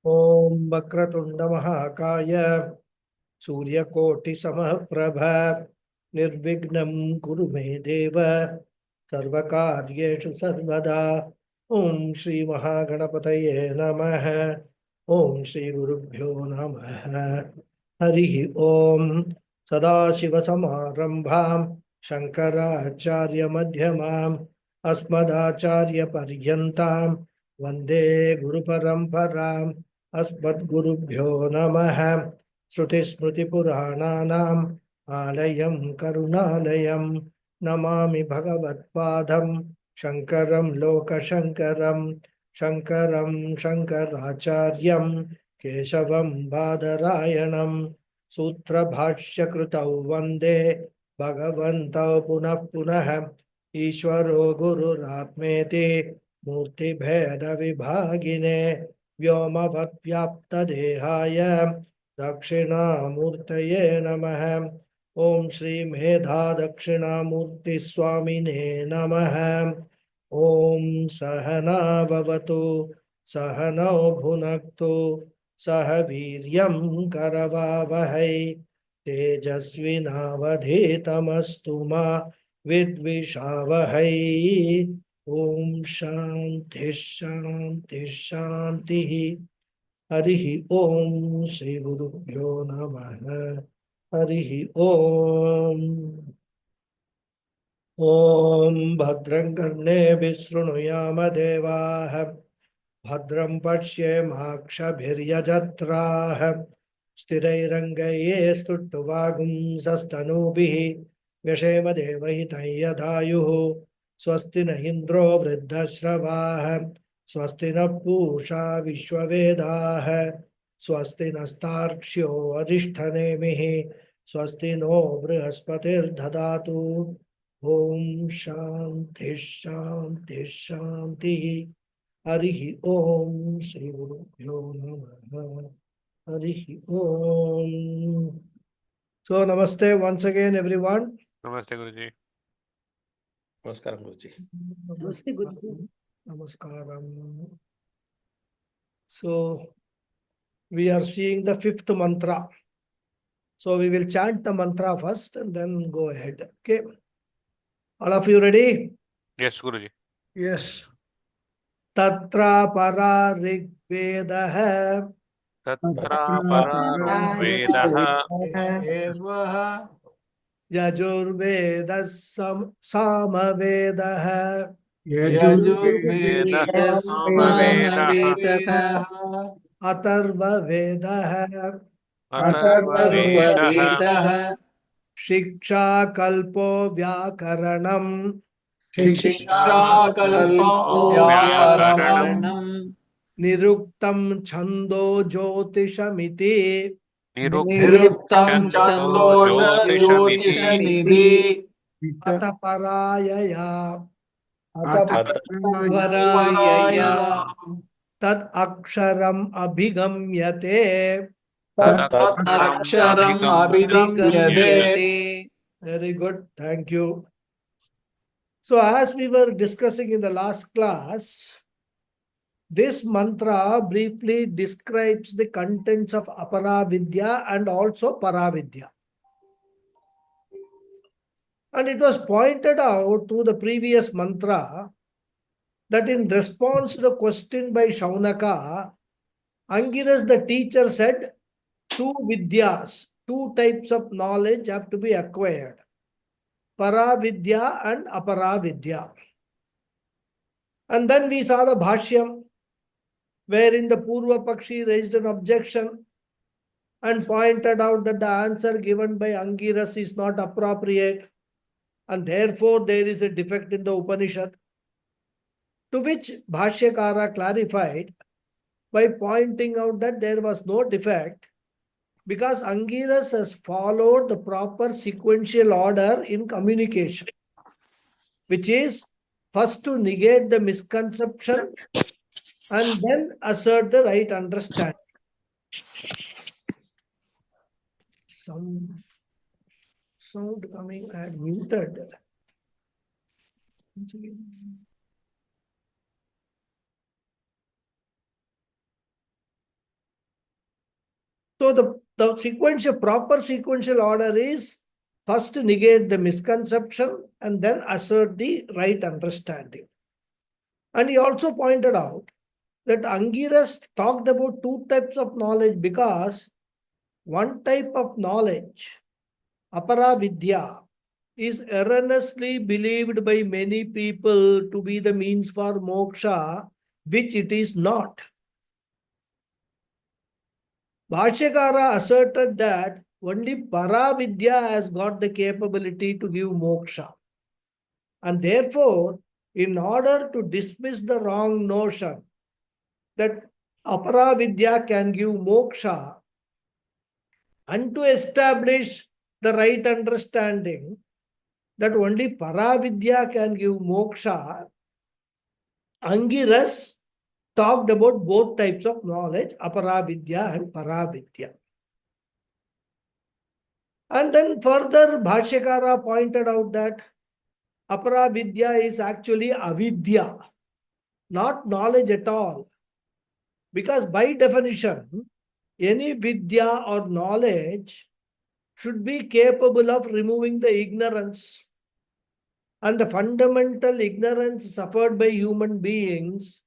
ओम वक्रतुंड महाकाय सूर्यकोटि समप्रभ निर्विघ्नं कुरु मे देव सर्वकार्येषु सर्वदा। ओम श्री महागणपतये नमः। ओम श्री गुरुभ्यो नमः। हरि ओम। सदाशिवसमारंभां शंकराचार्यमध्यमाम् अस्मदाचार्यपर्यन्तां वन्दे गुरुपरम्पराम्। अस्मद्गुरुभ्यो नमः। श्रुतिस्मृतिपुराणानाम् आलयं करुणालयं नमामि भगवत्पादं शङ्करं लोकशङ्करं। शङ्करं शङ्कराचार्यं केशवं बादरायणं सूत्रभाष्यकृतौ वन्दे भगवन्तौ पुनः पुनः। ईश्वरो गुरुरात्मेति मूर्तिभेदविभागिने व्योमवद्व्याप्तदेहाय दक्षिणामूर्तये नमः। ओम श्री मेधा दक्षिणामूर्ति स्वामिने नमः। ओम सहना भवतु सहनौ भुनक्तु सह वीर्यं करवावहै तेजस्विनावधीतमस्तु मा विद्विषावहै। ओम शांति शांति शांति। हरि ओम श्री गुरुभ्यो नमः। हरि ओम। ओम भद्रं कर्णेभिः शृणुयाम देवाः भद्रं पश्येमाक्षभिर्यजत्राः स्थिरैरङ्गैः स्तुष्टुवागुंसस्तनूभिः व्यशेम देवहितं यदायुः। स्वस्ति न इन्द्रो वृद्धश्रवाः स्वस्ति न पूषा विश्ववेदाः स्वस्ति नस्तार्क्ष्यो अरिष्ठनेमिः स्वस्ति नो बृहस्पतिर्दधातु। ओम शांति शांति शांति। हरि ओम श्री गुरुभ्यो नमः। हरि ओम। So namaste once again everyone. नमस्ते गुरुजी। नमस्कार गुरुजी। Namaste Guruji. Namaskaram. So we are seeing the fifth mantra. So we will chant the mantra first and then go ahead. Okay. All of you ready? Yes Guruji. Yes. तत्र परा ऋग्वेदः तत्र परो वेदः यजुर्वेदः सामवेदः यजुर्वेदः सामवेदः अथर्ववेदः अथर्ववेदः शिक्षाकल्पो व्याकरणम् शिक्षाकल्पो व्याकरणम् निरुक्तं छन्दो ज्योतिषमिति निरुक्तं छन्दो ज्योतिषमिति अथ परायया तद् अक्षरम् अभिगम्यते तदक्षरम् अभिगम्यते। Very good, thank you. So as we were discussing in the last class, this mantra briefly describes the contents of Aparavidya and also Paravidya. And it was pointed out through the previous mantra that in response to the question by Shaunaka, Angiras the teacher said, two vidyas, two types of knowledge have to be acquired. Paravidya and Aparavidya. And then we saw the Bhashyam, wherein the Purva Pakshi raised an objection and pointed out that the answer given by Angiras is not appropriate and therefore there is a defect in the Upanishad. To which Bhashyakara clarified by pointing out that there was no defect because Angiras has followed the proper sequential order in communication, which is first to negate the misconception and then assert the right understanding. Some sound coming, I had muted. again. So the proper sequential order is first negate the misconception and then assert the right understanding. And he also pointed out that Angiras talked about two types of knowledge because one type of knowledge, apara vidya, is erroneously believed by many people to be the means for moksha, which it is not. Bhashyakara asserted that only Paravidya has got the capability to give moksha. And therefore, in order to dismiss the wrong notion that Aparavidya can give moksha and to establish the right understanding that only Paravidya can give moksha, Angiras talked about both types of knowledge, Aparavidya and Paravidya. And then further, Bhashyakara pointed out that Aparavidya is actually avidya, not knowledge at all. Because by definition, any vidya or knowledge should be capable of removing the ignorance. And the fundamental ignorance suffered by human beings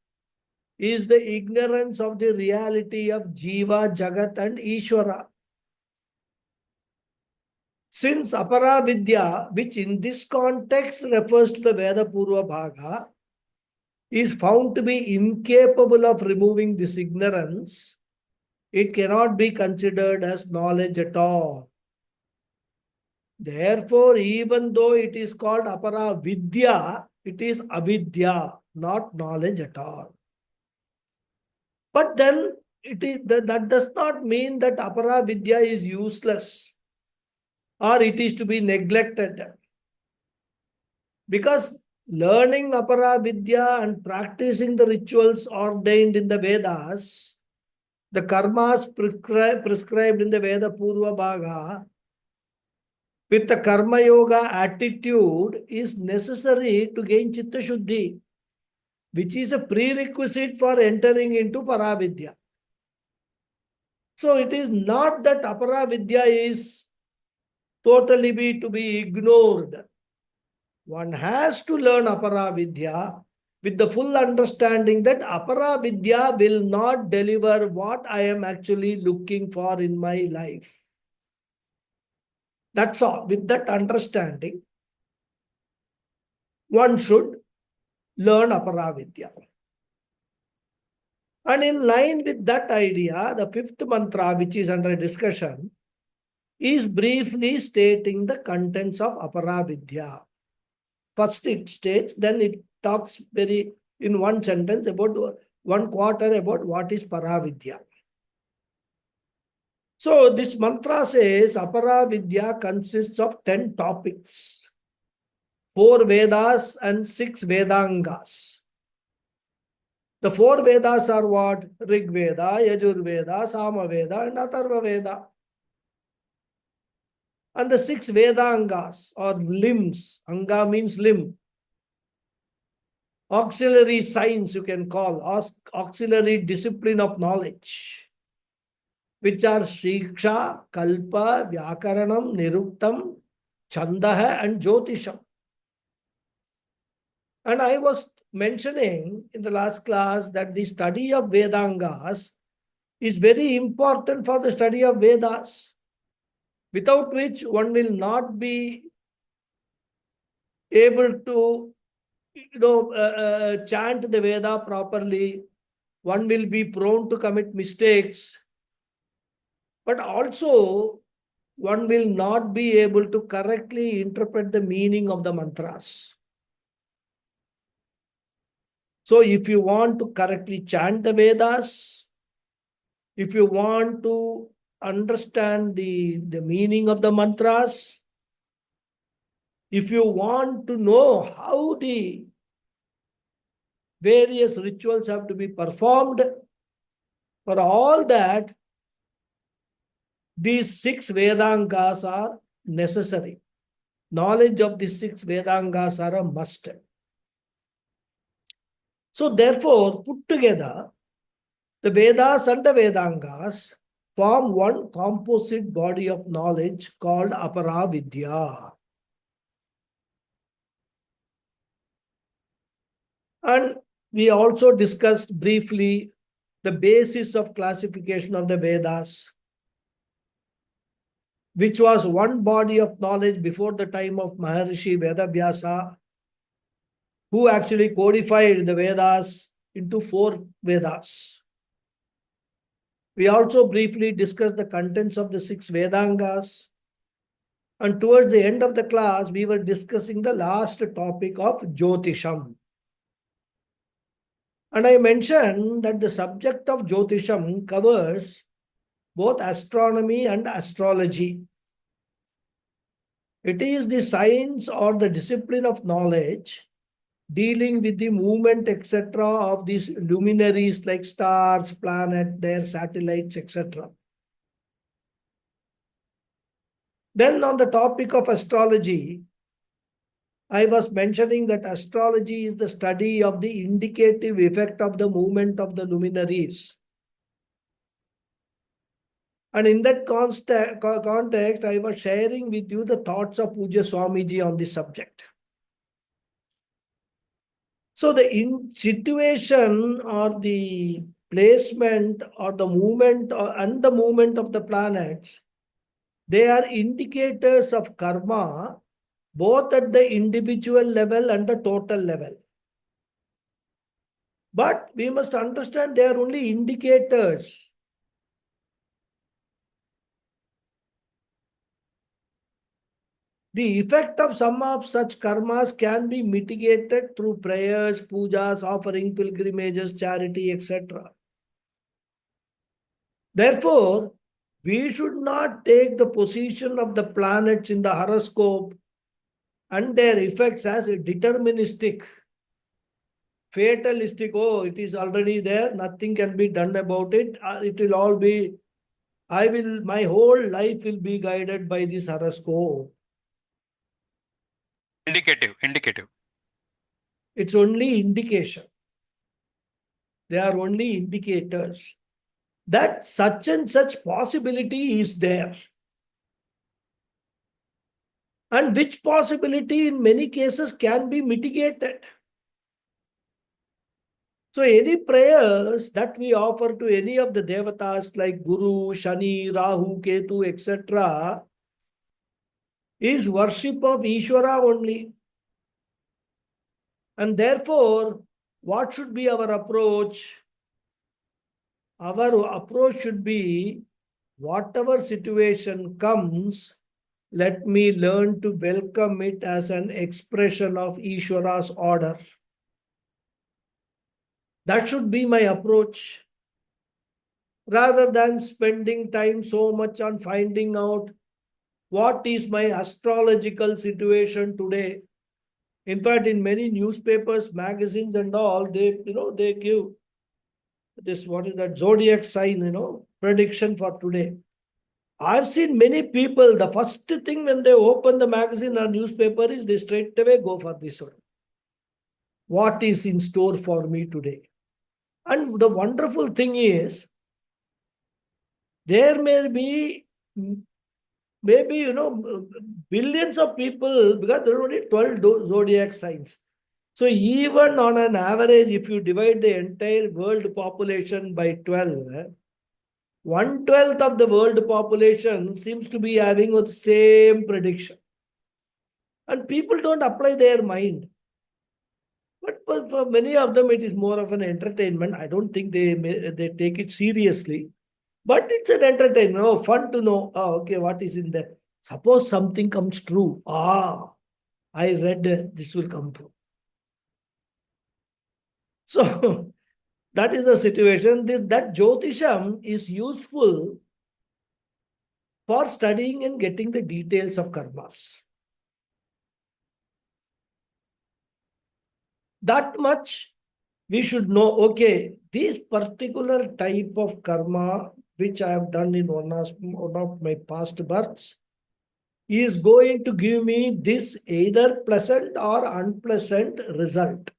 is the ignorance of the reality of Jiva, Jagat and Ishvara. Since Aparavidya, which in this context refers to the Veda Purva Bhaga, is found to be incapable of removing this ignorance, it cannot be considered as knowledge at all. Therefore, even though it is called Apara Vidya, it is Avidya, not knowledge at all. But then that does not mean that Apara Vidya is useless or it is to be neglected. Because learning Apara Vidya and practicing the rituals ordained in the Vedas, the karmas prescribed in the Veda Purva Bhaga, with the Karma Yoga attitude is necessary to gain Chitta Shuddhi, which is a prerequisite for entering into Paravidya. So it is not that Aparavidya is totally to be ignored. One has to learn Aparavidya with the full understanding that Aparavidya will not deliver what I am actually looking for in my life. That's all. With that understanding, one should learn Aparavidya. And in line with that idea, the fifth mantra, which is under discussion, is briefly stating the contents of Aparavidya. First it states, then it talks in one sentence about one quarter about what is Paravidya. So this mantra says Aparavidya consists of 10 topics, 4 Vedas and 6 Vedangas. The 4 Vedas are what? Rig Veda, Yajur Veda, Sama Veda and Atharva Veda. And the 6 Vedangas or limbs, Anga means limb, auxiliary science you can call, auxiliary discipline of knowledge, which are Shiksha, Kalpa, Vyakaranam, Niruktam, Chandaha and Jyotisham. And I was mentioning in the last class that the study of Vedangas is very important for the study of Vedas, without which one will not be able to chant the Veda properly. One will be prone to commit mistakes. But also, one will not be able to correctly interpret the meaning of the mantras. So if you want to correctly chant the Vedas, if you want to understand the meaning of the mantras, if you want to know how the various rituals have to be performed, for all that, these 6 Vedangas are necessary. Knowledge of these 6 Vedangas are a must. So therefore, put together, the Vedas and the Vedangas form one composite body of knowledge called Aparavidya. And we also discussed briefly the basis of classification of the Vedas, which was one body of knowledge before the time of Maharishi Vedavyasa, who actually codified the Vedas into 4 Vedas. We also briefly discussed the contents of the 6 Vedangas. And towards the end of the class, we were discussing the last topic of Jyotisham. And I mentioned that the subject of Jyotisham covers both astronomy and astrology. It is the science or the discipline of knowledge dealing with the movement, etc., of these luminaries like stars, planets, their satellites, etc. Then on the topic of astrology, I was mentioning that astrology is the study of the indicative effect of the movement of the luminaries. And in that context, I was sharing with you the thoughts of Pujya Swamiji on this subject. So the situation or the placement or the movement and the movement of the planets, they are indicators of karma, both at the individual level and the total level. But we must understand they are only indicators. The effect of some of such karmas can be mitigated through prayers, pujas, offering, pilgrimages, charity, etc. Therefore, we should not take the position of the planets in the horoscope and their effects as deterministic, fatalistic. Oh, it is already there, nothing can be done about it. It will all be, my whole life will be guided by this horoscope. Indicative. It's only indication. They are only indicators that such and such possibility is there. And which possibility in many cases can be mitigated. So any prayers that we offer to any of the devatas like Guru, Shani, Rahu, Ketu, etc. is worship of Ishvara only. And therefore, what should be our approach? Our approach should be, whatever situation comes, let me learn to welcome it as an expression of Ishvara's order. That should be my approach. Rather than spending time so much on finding out what is my astrological situation today. In fact, in many newspapers, magazines and all, they give this, what is that, zodiac sign, prediction for today. I've seen many people, the first thing when they open the magazine or newspaper is they straight away go for this one. What is in store for me today? And the wonderful thing is, there may be maybe, billions of people, because there are only 12 zodiac signs. So even on an average, if you divide the entire world population by 12, 1/12 of the world population seems to be having the same prediction. And people don't apply their mind. But for many of them, it is more of an entertainment. I don't think they take it seriously. But it's an entertainment, fun to know, okay, what is in there. Suppose something comes true. I read this will come true. So that is the situation. That Jyotisham is useful for studying and getting the details of karmas. That much we should know, okay, this particular type of karma, which I have done in one of my past births, is going to give me this either pleasant or unpleasant result.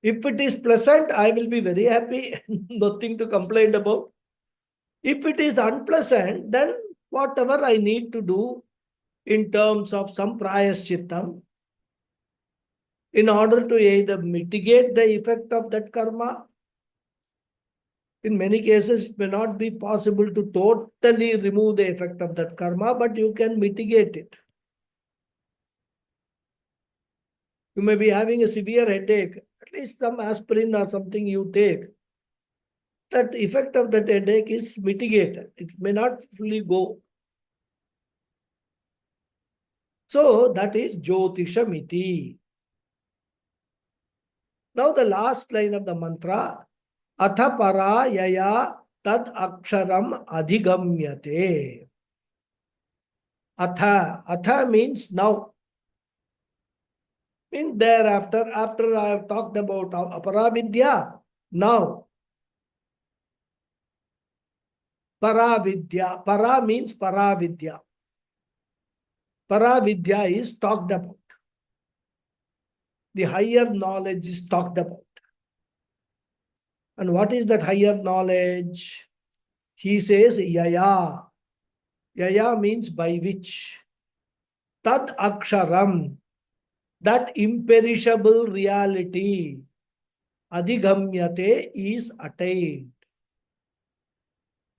If it is pleasant, I will be very happy, nothing to complain about. If it is unpleasant, then whatever I need to do in terms of some prayaschittam, in order to either mitigate the effect of that karma. In many cases, it may not be possible to totally remove the effect of that karma, but you can mitigate it. You may be having a severe headache, at least some aspirin or something you take. That effect of that headache is mitigated. It may not fully go. So that is Jyotishamiti. Now the last line of the mantra, Atha para yaya tad aksharam adhigamyate. Atha means now. Means thereafter, after I have talked about aparavidya, now. Paravidya. Para means paravidya. Paravidya is talked about. The higher knowledge is talked about. And what is that higher knowledge? He says yaya. Yaya means by which. Tad aksharam. That imperishable reality. Adhigamyate is attained.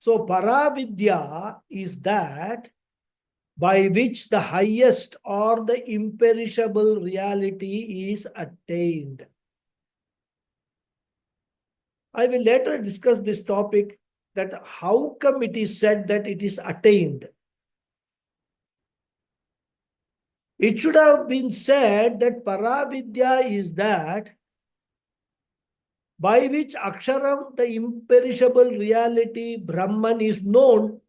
So paravidya is that by which the highest or the imperishable reality is attained. I will later discuss this topic, that how come it is said that it is attained. It should have been said that paravidya is that by which aksharam, the imperishable reality, Brahman, is known.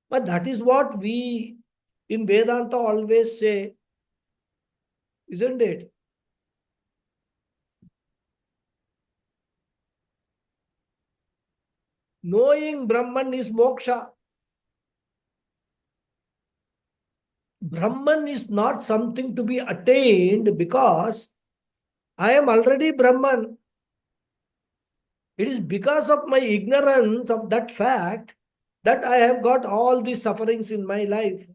But that is what we in Vedanta always say, isn't it? Knowing Brahman is moksha. Brahman is not something to be attained because I am already Brahman. It is because of my ignorance of that fact that I have got all these sufferings in my life.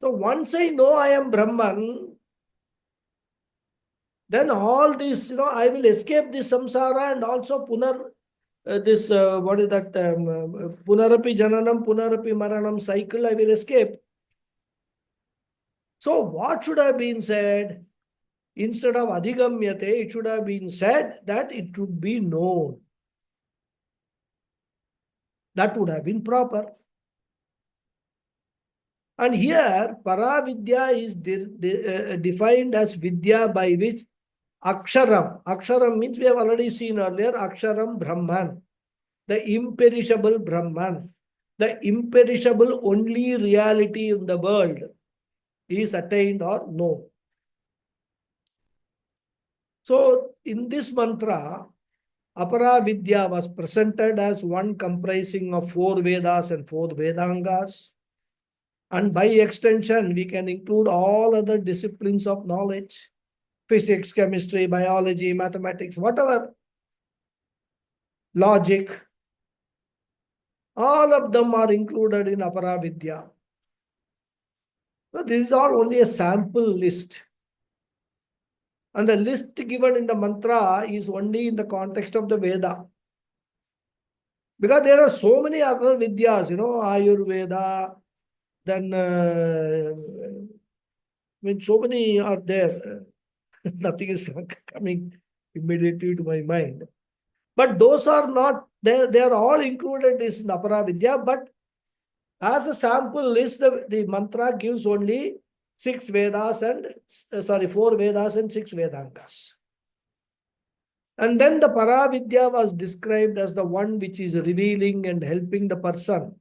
So once I know I am Brahman, then all this, I will escape this samsara and also what is that, punarapi jananam, punarapi maranam cycle, I will escape. So what should have been said? Instead of adhigamyate, it should have been said that it should be known. That would have been proper. And here, paravidya is defined as vidya by which aksharam. Aksharam means we have already seen earlier, aksharam Brahman, the imperishable Brahman, the imperishable only reality in the world is attained or known. So, in this mantra, aparavidya was presented as one comprising of 4 Vedas and 4 Vedangas. And by extension, we can include all other disciplines of knowledge, physics, chemistry, biology, mathematics, whatever, logic. All of them are included in aparavidya. So this is all only a sample list. And the list given in the mantra is only in the context of the Veda. Because there are so many other vidyas, Ayurveda, then so many are there. Nothing is coming immediately to my mind. But those are not, they are all included in aparavidya, but as a sample list, the mantra gives only 4 Vedas and 6 Vedangas. And then the paravidya was described as the one which is revealing and helping the person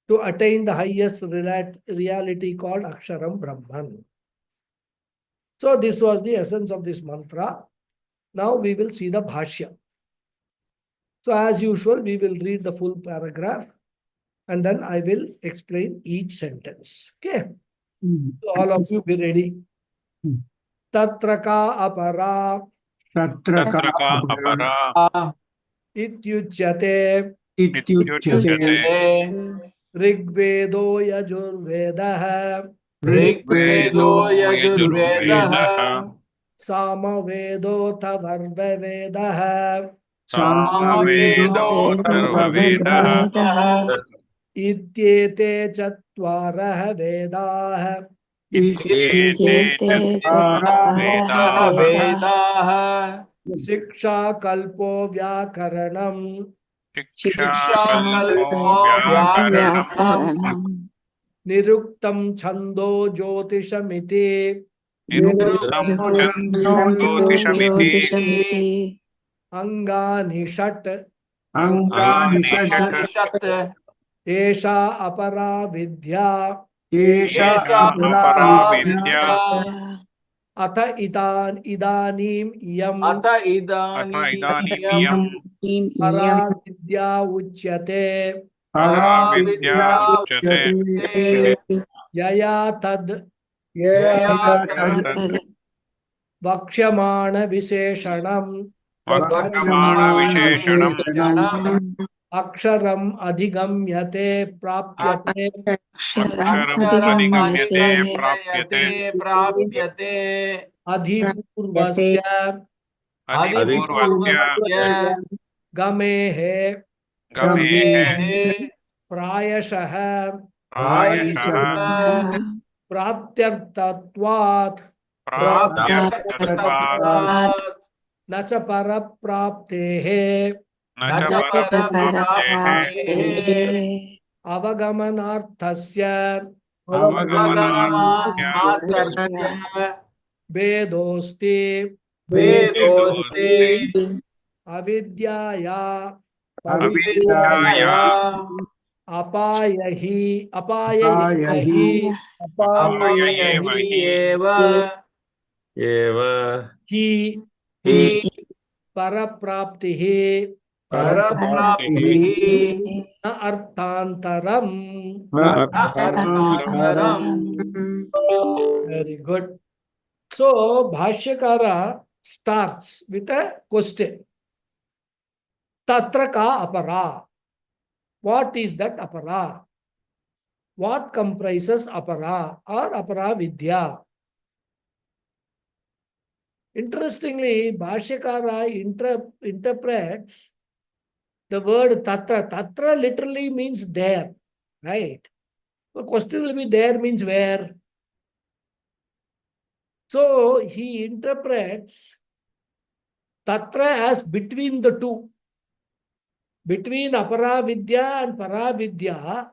to attain the highest reality called Aksharam Brahman. So this was the essence of this mantra. Now we will see the bhashya. So as usual, we will read the full paragraph and then I will explain each sentence. Okay. So all of you be ready. Tatra ka apara. तत्र का अपरा Ityuchyate Ityuchyate Rigvedo Yajurvedah Rigvedo Yajurvedah Samavedo Tavarvavedah Samavedo Tharvavedah Ityete Chatvarah Vedah Ityete Chatvarah Vedah Siksha Kalpo Vyakaranam Shikshakalpo Vyakaranam Niruktam Chando Jyotishamiti Niruktam Chando Jyotishamiti Angani Shat Angani Shat Esha Apara Vidya Esha Apara Vidya Atha Idanim Iyam Ata Idaniyam Para Vidya Uchyate Paravidya Uchyate Yaya Tad Yaya Vakshamana Visheshanam Vaktamana Visheshanam Aksharam Adhigamyate Prapyate Aksharam Adhigamyate Prapyate Adhipurvasya Adipurvasya Gamehe Gamehe Prayashah Prayashah Pratyartatvat Prapyartatvat Nacha Parapraptehe Nacha Parapraptehe Avagamanarthasya Avagamanarthasya Vedosti Vedosti Avidyaya Avidyaya Apayahi Apayahi Apayahi eva Hi Hi Parapraptihi Parapraptihi Na Arthantaram. Na Arthantaram. Very good. So Bhashyakara starts with a question. Tatra ka apara. What is that apara? What comprises apara or apara vidya? Interestingly, Bhashyakara interprets the word tatra. Tatra literally means there, right? The question will be there means where. So he interprets tatra as between the two. Between apara vidya and para vidya,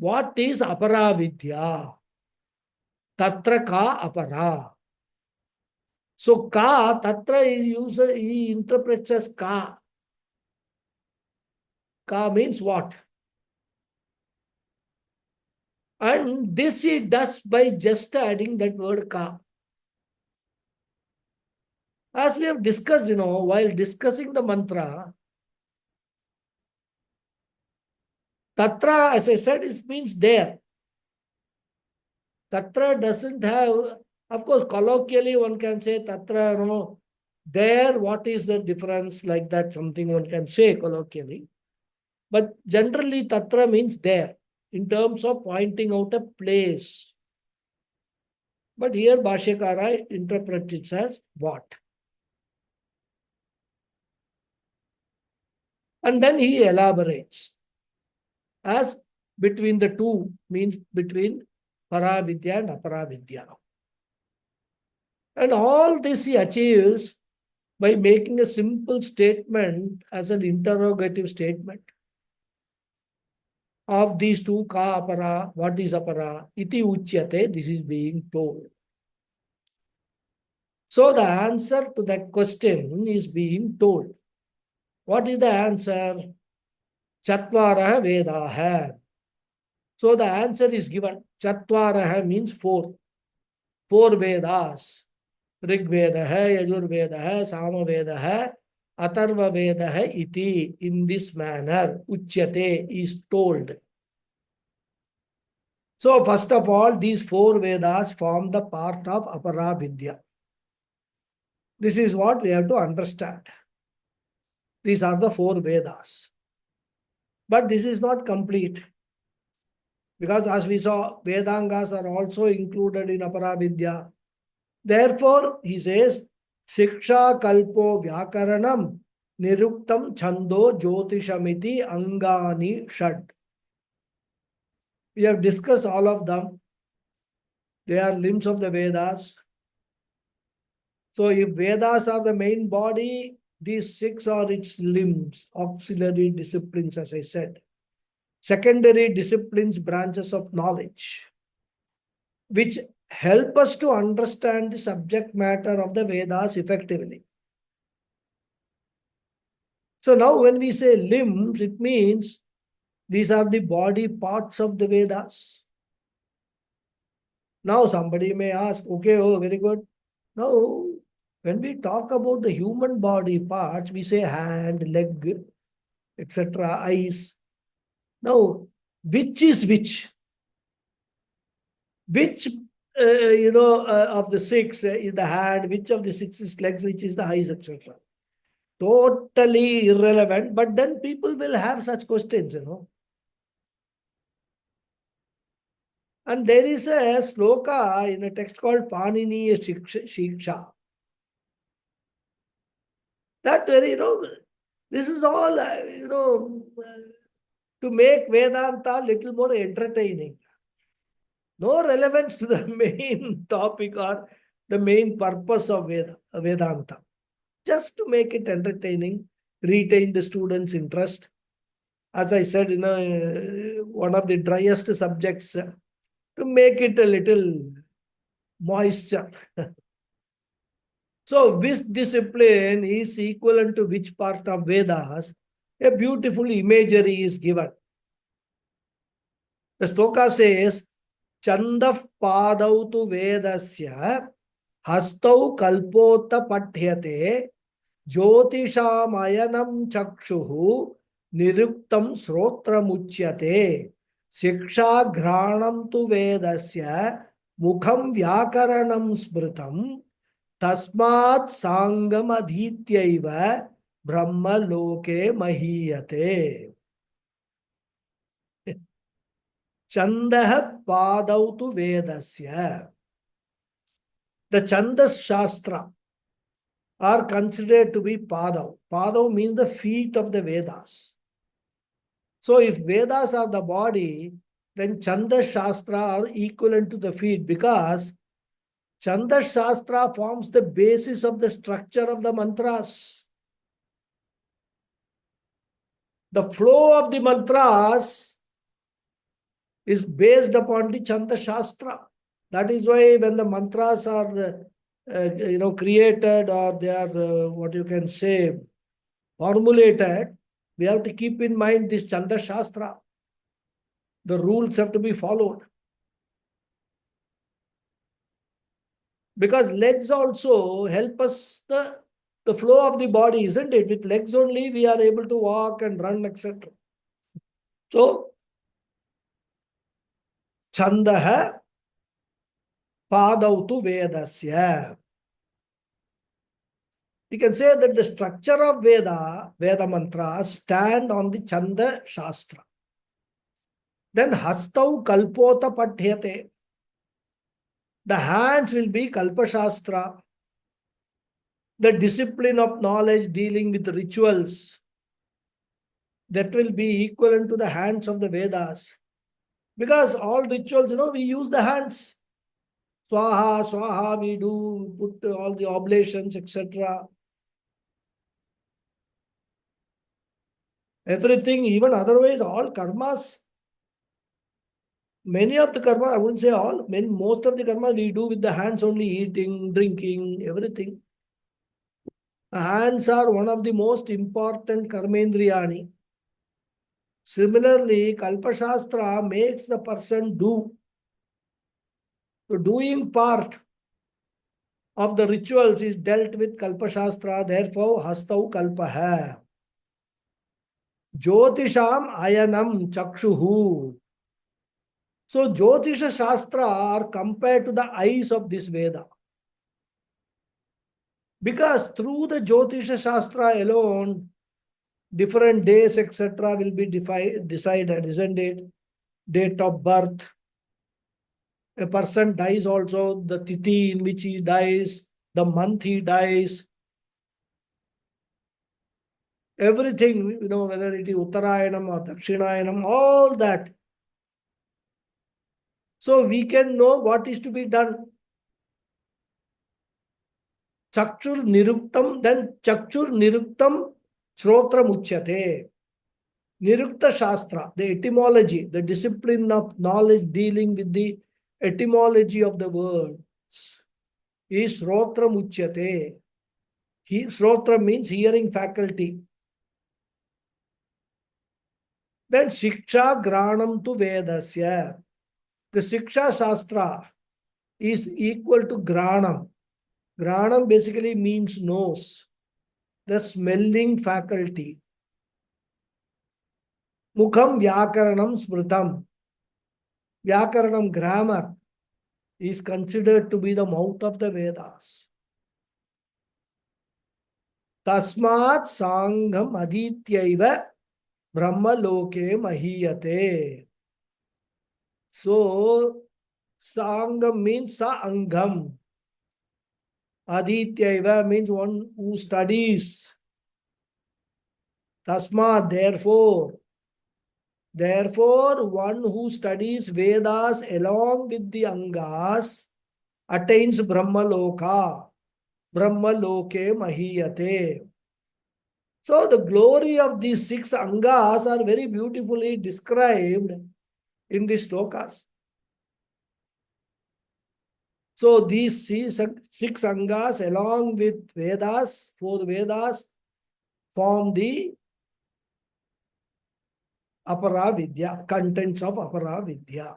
what is apara vidya? Tatra ka apara. So ka, tatra is used, he interprets as ka. Ka means what? And this he does by just adding that word ka. As we have discussed, while discussing the mantra, tatra, as I said, it means there. Tatra doesn't have, of course, colloquially one can say tatra, there, what is the difference, like that, something one can say colloquially. But generally, tatra means there, in terms of pointing out a place. But here, Bhashyakara interprets it as what? And then he elaborates. As between the two means between Paravidya and Aparavidya. And all this he achieves by making a simple statement as an interrogative statement. Of these two, ka apara, what is apara? Iti uchyate, this is being told. So the answer to that question is being told. What is the answer? Chatvaraha Vedaha. So the answer is given. Chatvaraha means four. Four Vedas. Rig Vedaha, Yajur Vedaha, Sama Vedaha, Atharva Vedaha iti. In this manner, Uchyate is told. So first of all, these four Vedas form the part of Apara Vidya. This is what we have to understand. These are the 4 Vedas. But this is not complete. Because as we saw, Vedangas are also included in Aparavidya. Therefore, he says, Siksha Kalpo Vyakaranam Niruktam Chando Jyotishamiti Angani Shad. We have discussed all of them. They are limbs of the Vedas. So if Vedas are the main body, these 6 are its limbs, auxiliary disciplines, as I said. Secondary disciplines, branches of knowledge, which help us to understand the subject matter of the Vedas effectively. So now when we say limbs, it means these are the body parts of the Vedas. Now somebody may ask, okay, oh, very good. Now, when we talk about the human body parts, we say hand, leg, etc., eyes. Now, which is which? Which, of the 6 is the hand, which of the 6 is legs, which is the eyes, etc. Totally irrelevant, but then people will have such questions, And there is a sloka in a text called Paniniya Shiksha. That very, this is all, to make Vedanta a little more entertaining. No relevance to the main topic or the main purpose of Vedanta. Just to make it entertaining, retain the students' interest. As I said, one of the driest subjects, to make it a little moisture. So, which discipline is equivalent to which part of Vedas? A beautiful imagery is given. The sloka says, Chandaf padau tu vedasya hastau kalpota pathyate jyotishamayana chakshuhu niruktam srotramuchyate shiksha ghranam tu vedasya mukham vyakaranam smritam tasmat sangam adhityaiva brahma loke mahiyate. Chandah padau tu vedasya. The Chandas Shastra are considered to be Padau. Padau means the feet of the Vedas. So if Vedas are the body, then Chandas Shastra are equivalent to the feet, because Chandas Shastra forms the basis of the structure of the mantras. The flow of the mantras is based upon the Chanda Shastra. That is why when the mantras are created, or they are what you can say formulated, we have to keep in mind this Chanda Shastra. The rules have to be followed. Because legs also help us the flow of the body, isn't it? With legs only we are able to walk and run, etc. So Chandah padau tu vedasya. You can say that the structure of Veda mantras stand on the Chanda Shastra. Then hastau kalpota pathyate. The hands will be Kalpa Shastra. The discipline of knowledge dealing with rituals, that will be equivalent to the hands of the Vedas. Because all rituals, we use the hands. Swaha, swaha, we do put all the oblations, etc. Everything, even otherwise, all karmas. Many of the karma, I wouldn't say all, most of the karma we do with the hands only, eating, drinking, everything. The hands are one of the most important karmendriyani. Similarly, Kalpashastra makes the person do. The doing part of the rituals is dealt with Kalpashastra, therefore Hastau Kalpaha. Jyotisham Ayanam Chakshuhu. So Jyotisha Shastra are compared to the eyes of this Veda. Because through the Jyotisha Shastra alone, different days, etc. will be decided, isn't it? Date of birth. A person dies also, the tithi in which he dies, the month he dies, everything, whether it is Uttarayanam or Dakshinayanam, all that. So we can know what is to be done. Chakshur niruktam, then Chakshur niruktam Shrotra Muchyate. Nirukta Shastra, the etymology, the discipline of knowledge dealing with the etymology of the words is Shrotra Muchyate. Shrotra means hearing faculty. Then Shiksha Granam to Vedasya. The Shiksha Shastra is equal to Granam. Granam basically means nose, the smelling faculty. Mukham Vyakaranam Smritam. Vyakaranam grammar is considered to be the mouth of the Vedas. Tasmat Sangam Adityaiva Brahmaloke Mahiyate. So, Sangam means Sa-angam. Adityaiva means one who studies. Tasmat, therefore, one who studies Vedas along with the Angas attains Brahmaloka. Brahmaloke Mahiyate. So the glory of these 6 Angas are very beautifully described in the slokas. So these 6 Angas along with Vedas, 4 Vedas, form the Apara Vidya, contents of Apara Vidya.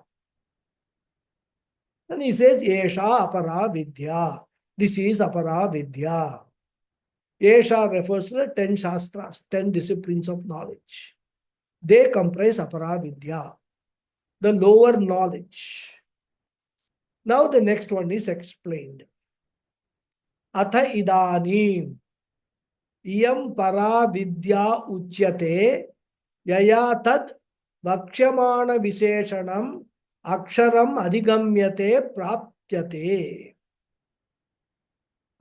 And he says, Esha Apara Vidya. This is Apara Vidya. Esha refers to the 10 Shastras, 10 disciplines of knowledge. They comprise Apara Vidya, the lower knowledge. Now the next one is explained. Atha idanim iyam para vidya uchyate yaya tad vakshyamana viseshanam aksharam adhigamyate prapyate.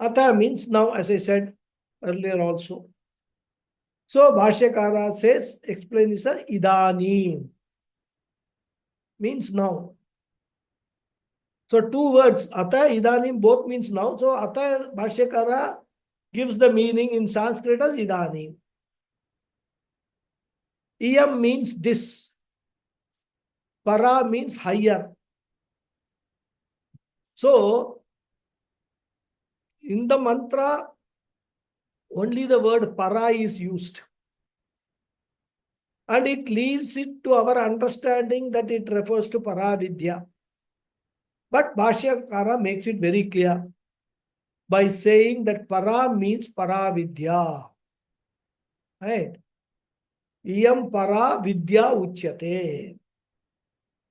Atha means now, as I said earlier also. So Bhashyakara says, explain this as idanim, means now. So 2 words, Atha, Idanim, both means now. So Atha, Bhashyakara gives the meaning in Sanskrit as Idanim. Iyam means this. Para means higher. So, in the mantra, only the word para is used. And it leaves it to our understanding that it refers to para vidya. But Bhashyakara makes it very clear by saying that para means para vidya. Right? Iyam para vidya uchyate.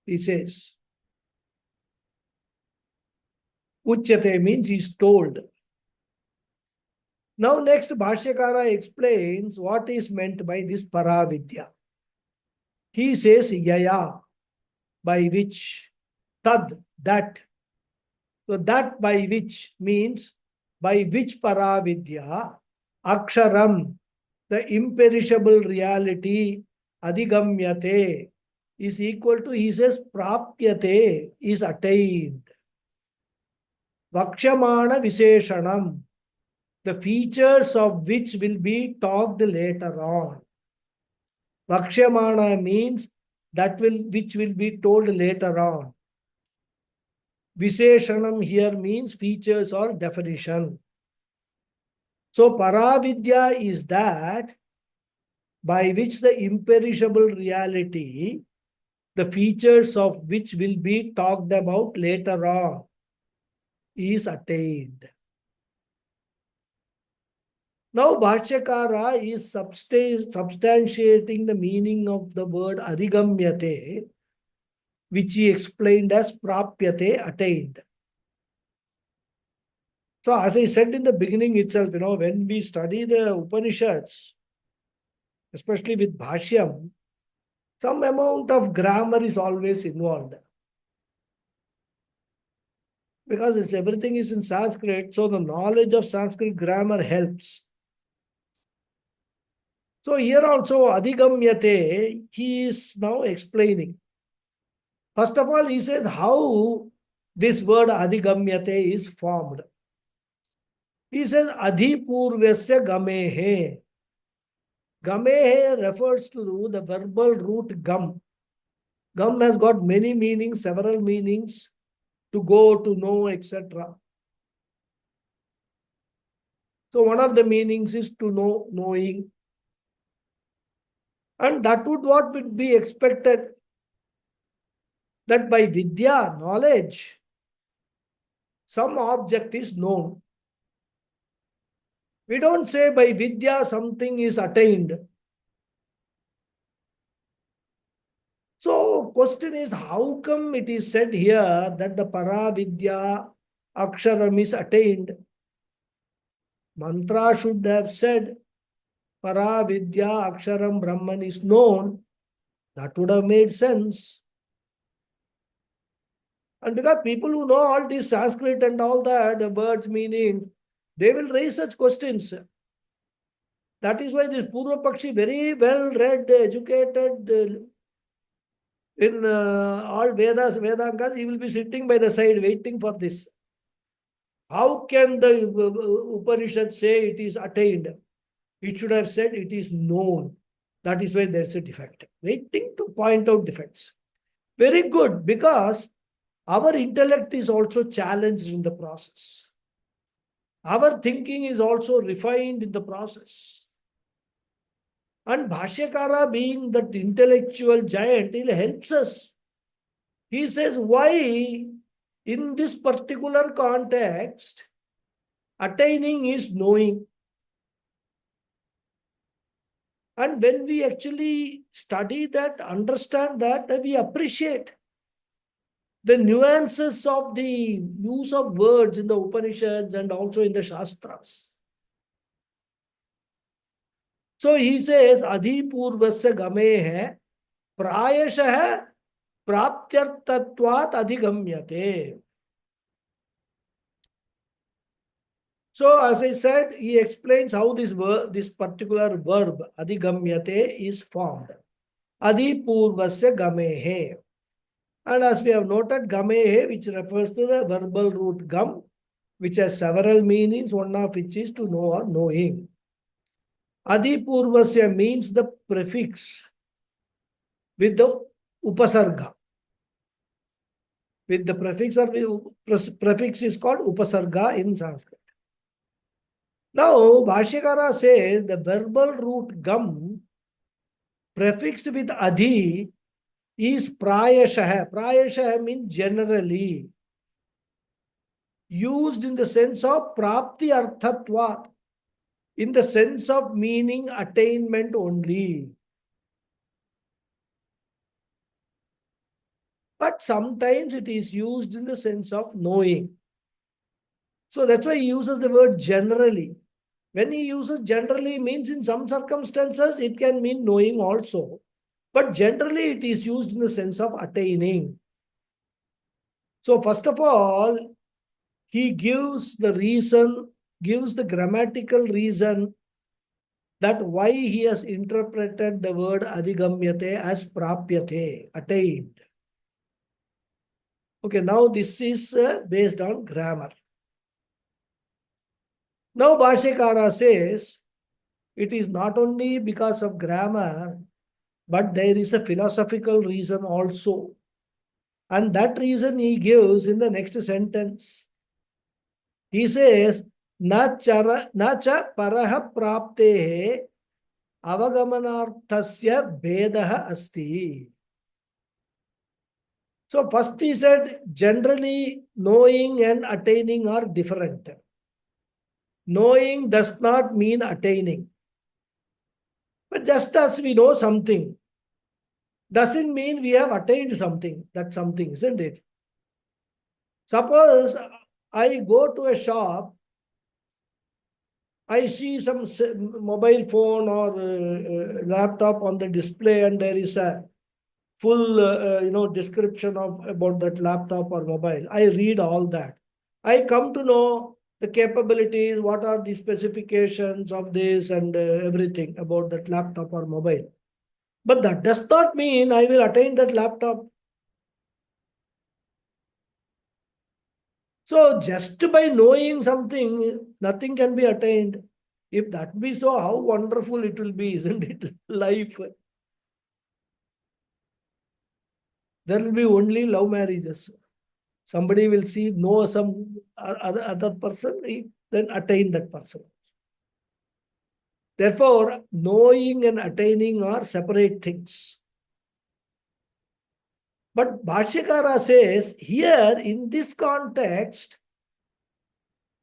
He says. Uchyate means he's told. Now next Bhashyakara explains what is meant by this para vidya. He says yaya, by which, tad, that. So that by which means by which para vidya, aksharam, the imperishable reality, adhigamyate, is equal to, he says, prapyate, is attained. Vakshamana viseshanam, the features of which will be talked later on. Vakshamana means that which will be told later on. Viseshanam here means features or definition. So Paravidya is that by which the imperishable reality, the features of which will be talked about later on, is attained. Now Bhashyakara is substantiating the meaning of the word adhigamyate, which he explained as prapyate, attained. So as I said in the beginning itself, when we study the Upanishads, especially with Bhashyam, some amount of grammar is always involved. Because everything is in Sanskrit, so the knowledge of Sanskrit grammar helps. So here also, Adhigamyate, he is now explaining. First of all, he says how this word Adhigamyate is formed. He says Adhipurvasya Gamehe. Gamehe refers to the verbal root gum. Gum has got many meanings, several meanings, to go, to know, etc. So one of the meanings is to know, knowing. And that would be expected, that by vidya, knowledge, some object is known. We don't say by vidya something is attained. So question is, how come it is said here that the paravidya aksharam is attained? Mantra should have said paravidya aksharam brahman is known. That would have made sense. And because people who know all this Sanskrit and all that, the words, meanings, they will raise such questions. That is why this Purva Pakshi, very well read, educated in all Vedas, Vedangas, he will be sitting by the side waiting for this. How can the Upanishad say it is attained? It should have said it is known. That is why there is a defect. Waiting to point out defects. Very good, because our intellect is also challenged in the process. Our thinking is also refined in the process. And Bhashyakara, being that intellectual giant, he helps us. He says, why in this particular context, attaining is knowing. And when we actually study that, understand that, we appreciate the nuances of the use of words in the Upanishads and also in the Shastras. So he says, Adhipurvasya Gamehe Prayashah Praptyartatvat Adhigamyate. So as I said, he explains how this particular verb, Adhigamyate, is formed. Adhipurvasya Gamehe. And as we have noted, Gamehe, which refers to the verbal root gam, which has several meanings, one of which is to know or knowing. Adhipurvasya means the prefix with the upasarga. With the prefix, or the prefix is called upasarga in Sanskrit. Now, Bhashyakara says the verbal root gam prefixed with adhi is prayashah. Prayashah means generally. Used in the sense of prapti arthatvat, in the sense of meaning attainment only. But sometimes it is used in the sense of knowing. So that's why he uses the word generally. When he uses generally, means in some circumstances it can mean knowing also. But generally it is used in the sense of attaining. So first of all, he gives the reason, gives the grammatical reason that why he has interpreted the word adhigamyate as prapyate, attained. Okay, now this is based on grammar. Now Bhashyakara says, it is not only because of grammar, but there is a philosophical reason also. And that reason he gives in the next sentence. He says, na cha paraha praptehe avagamanarthasya bedaha asti. So first he said, generally knowing and attaining are different. Knowing does not mean attaining. But just as we know something, doesn't mean we have attained something. That's something, isn't it? Suppose I go to a shop I see some mobile phone or laptop on the display, and there is a full description of about that laptop or mobile. I read all that. I come to know the capabilities, what are the specifications of this, and everything about that laptop or mobile. But that does not mean I will attain that laptop. So just by knowing something, nothing can be attained. If that be so, how wonderful it will be, isn't it? Life. There will be only love marriages. Somebody will see, know some other person, then attain that person. Therefore, knowing and attaining are separate things. But Bhashyakara says, here in this context,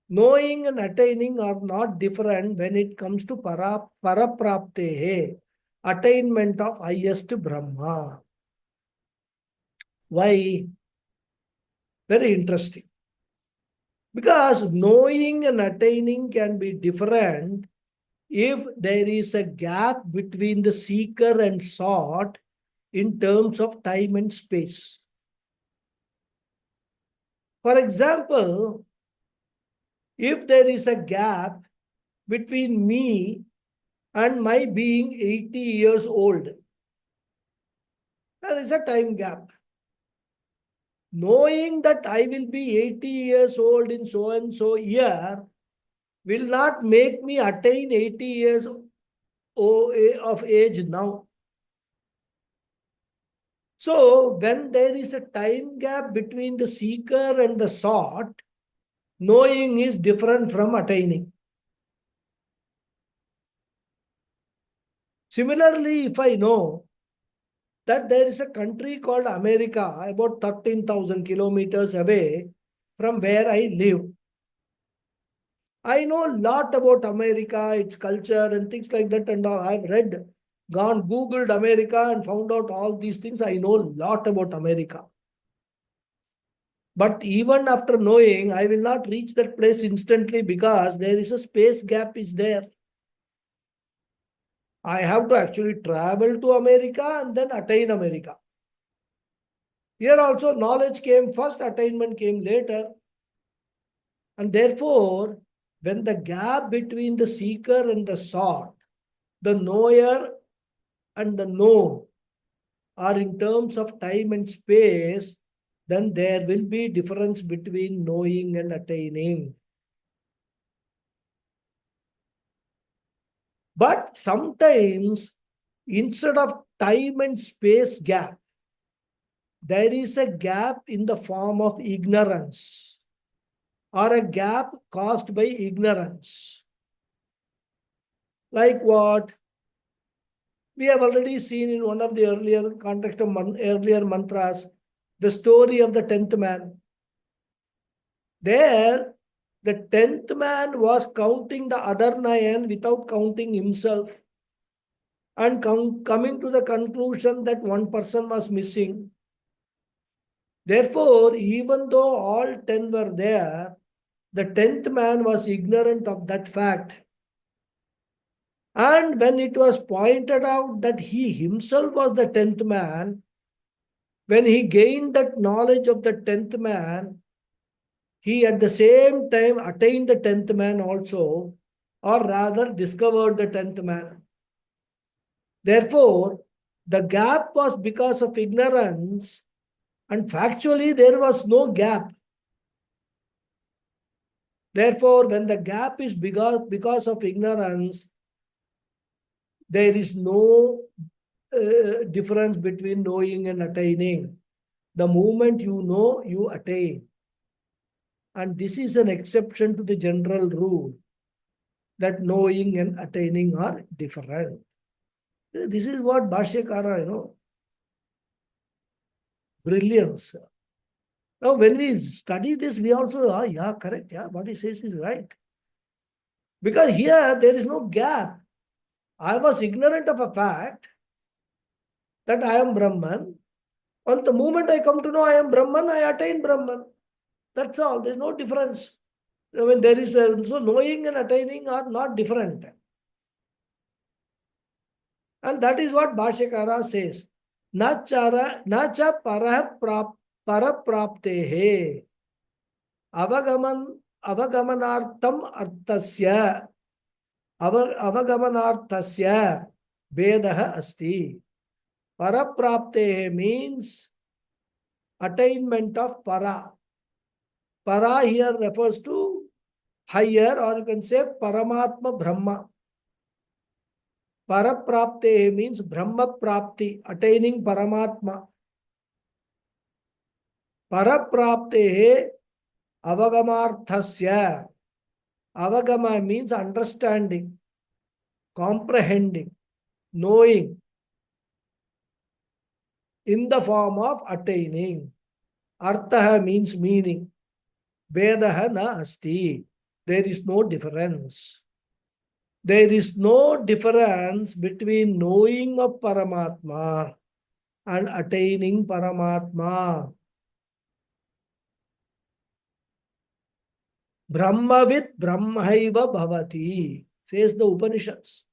knowing and attaining are not different when it comes to parapraptehe, attainment of highest Brahma. Why? Very interesting. Because knowing and attaining can be different if there is a gap between the seeker and sought in terms of time and space. For example, if there is a gap between me and my being 80 years old, there is a time gap. Knowing that I will be 80 years old in so and so year will not make me attain 80 years of age now. So when there is a time gap between the seeker and the sought, knowing is different from attaining. Similarly, if I know that there is a country called America about 13,000 kilometers away from where I live, I know a lot about America, its culture and things like that, and all. I've read, gone, Googled America and found out all these things. I know a lot about America. But even after knowing, I will not reach that place instantly because there is a space gap is there. I have to actually travel to America and then attain America. Here also knowledge came first, attainment came later. And therefore, when the gap between the seeker and the sought, the knower and the known are in terms of time and space, then there will be difference between knowing and attaining. But sometimes, instead of time and space gap, there is a gap in the form of ignorance or a gap caused by ignorance. Like what? We have already seen in one of the earlier context of earlier mantras, the story of the 10th man. There, the 10th man was counting the other 9 without counting himself and coming to the conclusion that one person was missing. Therefore, even though all 10 were there, the 10th man was ignorant of that fact. And when it was pointed out that he himself was the 10th man, when he gained that knowledge of the 10th man, he at the same time attained the 10th man also, or rather discovered the 10th man. Therefore, the gap was because of ignorance, and factually there was no gap. Therefore, when the gap is because of ignorance, there is no difference between knowing and attaining. The moment you know, you attain. And this is an exception to the general rule that knowing and attaining are different. This is what Bhashyakara, brilliance. Now, when we study this, we also, yeah, correct, yeah, what he says is right. Because here, there is no gap. I was ignorant of a fact that I am Brahman. On the moment I come to know I am Brahman, I attain Brahman. That's all. There's no difference. I mean, there is so knowing and attaining are not different. And that is what Bhashyakara says. Na cha parapraptehe avagamanartham arthasya avagamanarthasya vedaha asti. Parapraptehe means attainment of para. Para here refers to higher, or you can say Paramatma Brahma. Parapraptehe means Brahma Prapti, attaining Paramatma. Parapraptehe avagamarthasya. Avagama means understanding, comprehending, knowing in the form of attaining. Artha means meaning. Vedaha na asti. There is no difference. There is no difference between knowing of Paramatma and attaining Paramatma. Brahmavit Brahmaiva Bhavati, says the Upanishads.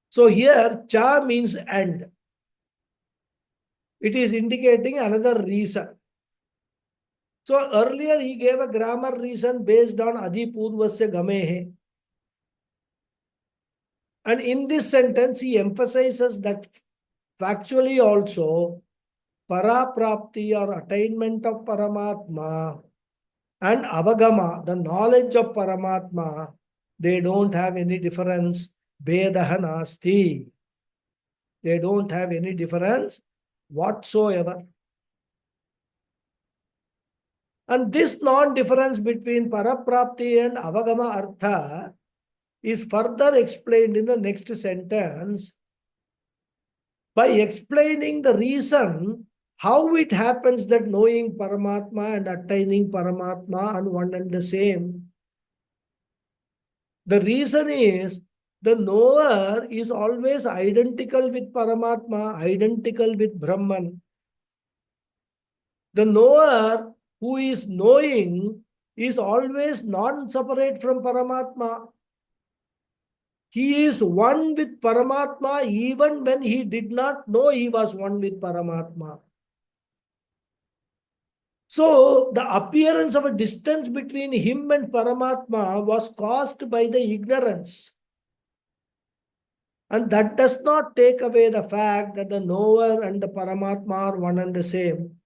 So here, cha means and. It is indicating another reason. So earlier he gave a grammar reason based on Adi Purvasya Gamehe. And in this sentence, he emphasizes that factually also, Paraprapti or attainment of Paramatma and Avagama, the knowledge of Paramatma, they don't have any difference. Vedaha nasti. They don't have any difference whatsoever. And this non-difference between Paraprapti and Avagama Artha is further explained in the next sentence by explaining the reason how it happens that knowing Paramatma and attaining Paramatma are one and the same. The reason is the knower is always identical with Paramatma, identical with Brahman. The knower who is knowing is always non-separate from Paramatma. He is one with Paramatma even when he did not know he was one with Paramatma. So the appearance of a distance between him and Paramatma was caused by the ignorance. And that does not take away the fact that the knower and the Paramatma are one and the same.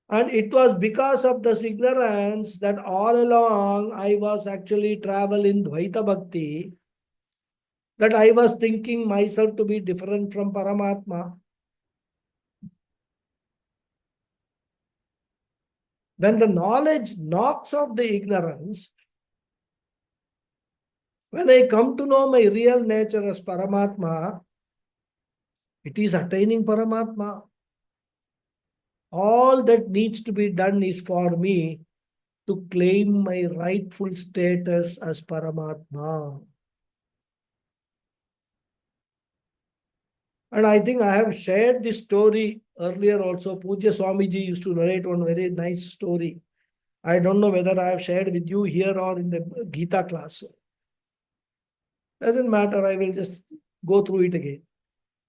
And it was because of this ignorance that all along I was actually traveling Dvaita Bhakti, that I was thinking myself to be different from Paramatma. Then the knowledge knocks off the ignorance. When I come to know my real nature as Paramatma, it is attaining Paramatma. All that needs to be done is for me to claim my rightful status as Paramatma. And I think I have shared this story earlier also. Pujya Swamiji used to narrate one very nice story. I don't know whether I have shared with you here or in the Gita class. Doesn't matter, I will just go through it again.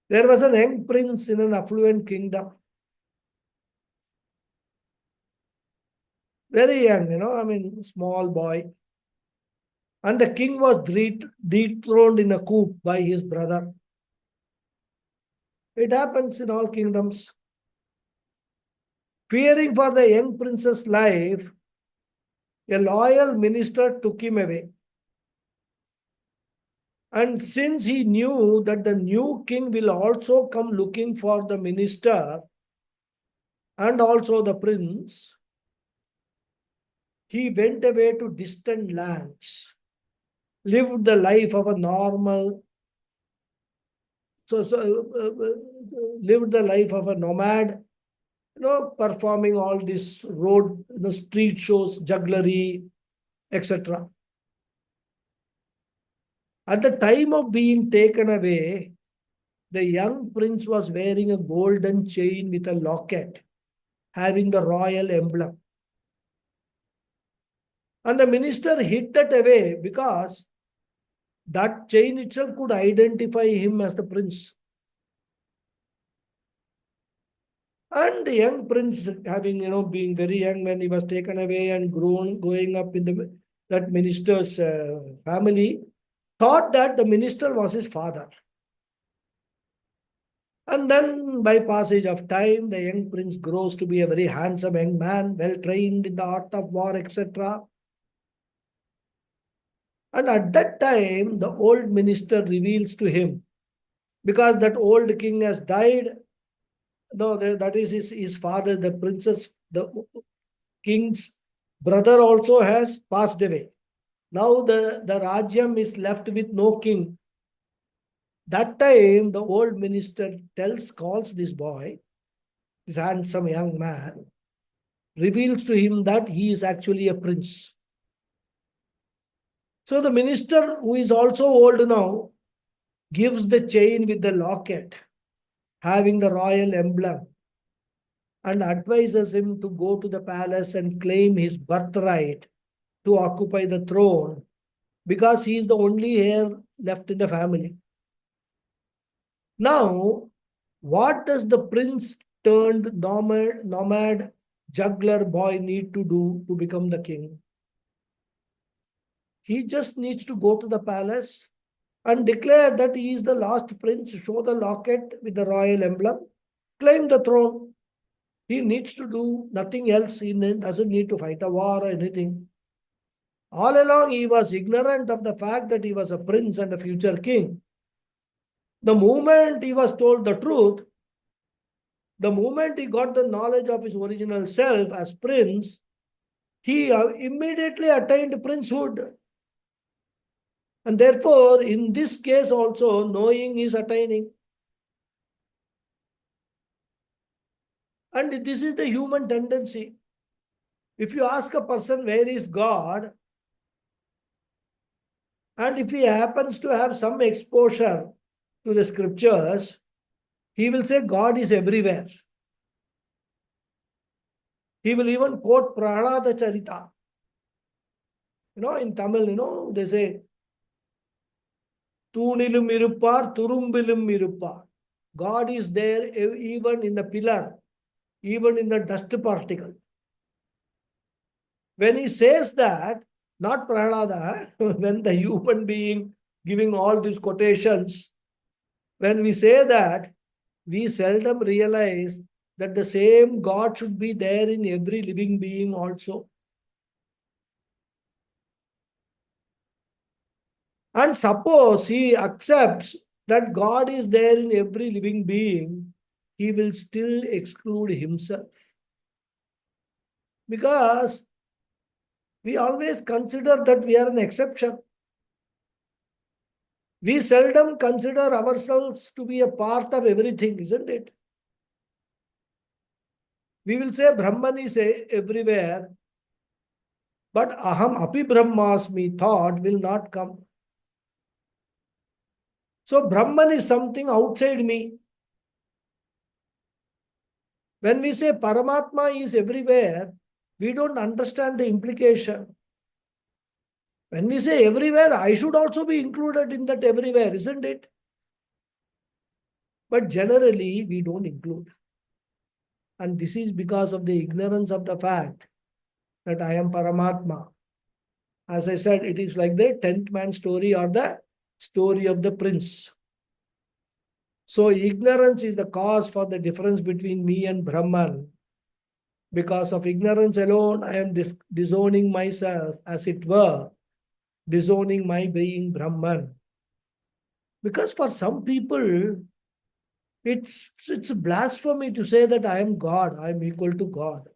There was a young prince in an affluent kingdom. Very young, I mean, small boy. And the king was dethroned in a coup by his brother. It happens in all kingdoms. Fearing for the young prince's life, a loyal minister took him away. And since he knew that the new king will also come looking for the minister and also the prince, he went away to distant lands, lived the life of a normal, lived the life of a nomad, performing all these road, street shows, jugglery, etc. At the time of being taken away, the young prince was wearing a golden chain with a locket, having the royal emblem. And the minister hid that away because that chain itself could identify him as the prince. And the young prince, having, being very young when he was taken away and growing up in that minister's family, thought that the minister was his father. And then, by passage of time, the young prince grows to be a very handsome young man, well trained in the art of war, etc. And at that time, the old minister reveals to him, because that old king has died. No, that is his father, the princess, the king's brother also has passed away. Now the Rajyam is left with no king. That time, the old minister calls this boy, this handsome young man, reveals to him that he is actually a prince. So the minister, who is also old now, gives the chain with the locket, having the royal emblem, and advises him to go to the palace and claim his birthright to occupy the throne, because he is the only heir left in the family. Now, what does the prince turned nomad juggler boy need to do to become the king? He just needs to go to the palace and declare that he is the last prince, show the locket with the royal emblem, claim the throne. He needs to do nothing else. He doesn't need to fight a war or anything. All along, he was ignorant of the fact that he was a prince and a future king. The moment he was told the truth, the moment he got the knowledge of his original self as prince, he immediately attained princehood. And therefore, in this case also, knowing is attaining. And this is the human tendency. If you ask a person, where is God? And if he happens to have some exposure to the scriptures, he will say God is everywhere. He will even quote Prahlada Charita. In Tamil, they say, Tunilum irupar, turumbilum irupar. God is there even in the pillar, even in the dust particle. When he says that, not Prahlada, when the human being giving all these quotations, when we say that, we seldom realize that the same God should be there in every living being also. And suppose he accepts that God is there in every living being, he will still exclude himself. Because we always consider that we are an exception. We seldom consider ourselves to be a part of everything, isn't it? We will say Brahman is everywhere, but aham api brahmasmi thought will not come. So Brahman is something outside me. When we say Paramatma is everywhere, we don't understand the implication. When we say everywhere, I should also be included in that everywhere, isn't it? But generally, we don't include. And this is because of the ignorance of the fact that I am Paramatma. As I said, it is like the 10th man story or the story of the prince. So ignorance is the cause for the difference between me and Brahman. Because of ignorance alone, I am disowning myself, as it were, disowning my being Brahman. Because for some people, it's blasphemy to say that I am God, I am equal to God.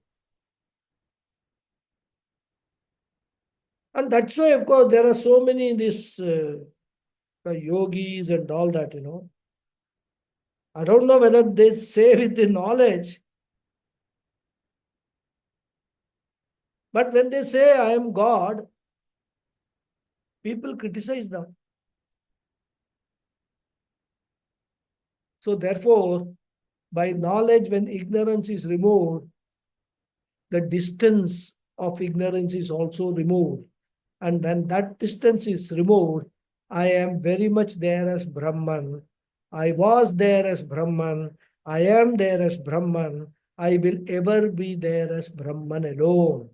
And that's why, of course, there are so many these yogis and all that, I don't know whether they say with the knowledge, but when they say I am God, people criticize them. So therefore, by knowledge, when ignorance is removed, the distance of ignorance is also removed. And when that distance is removed, I am very much there as Brahman. I was there as Brahman. I am there as Brahman. I will ever be there as Brahman alone.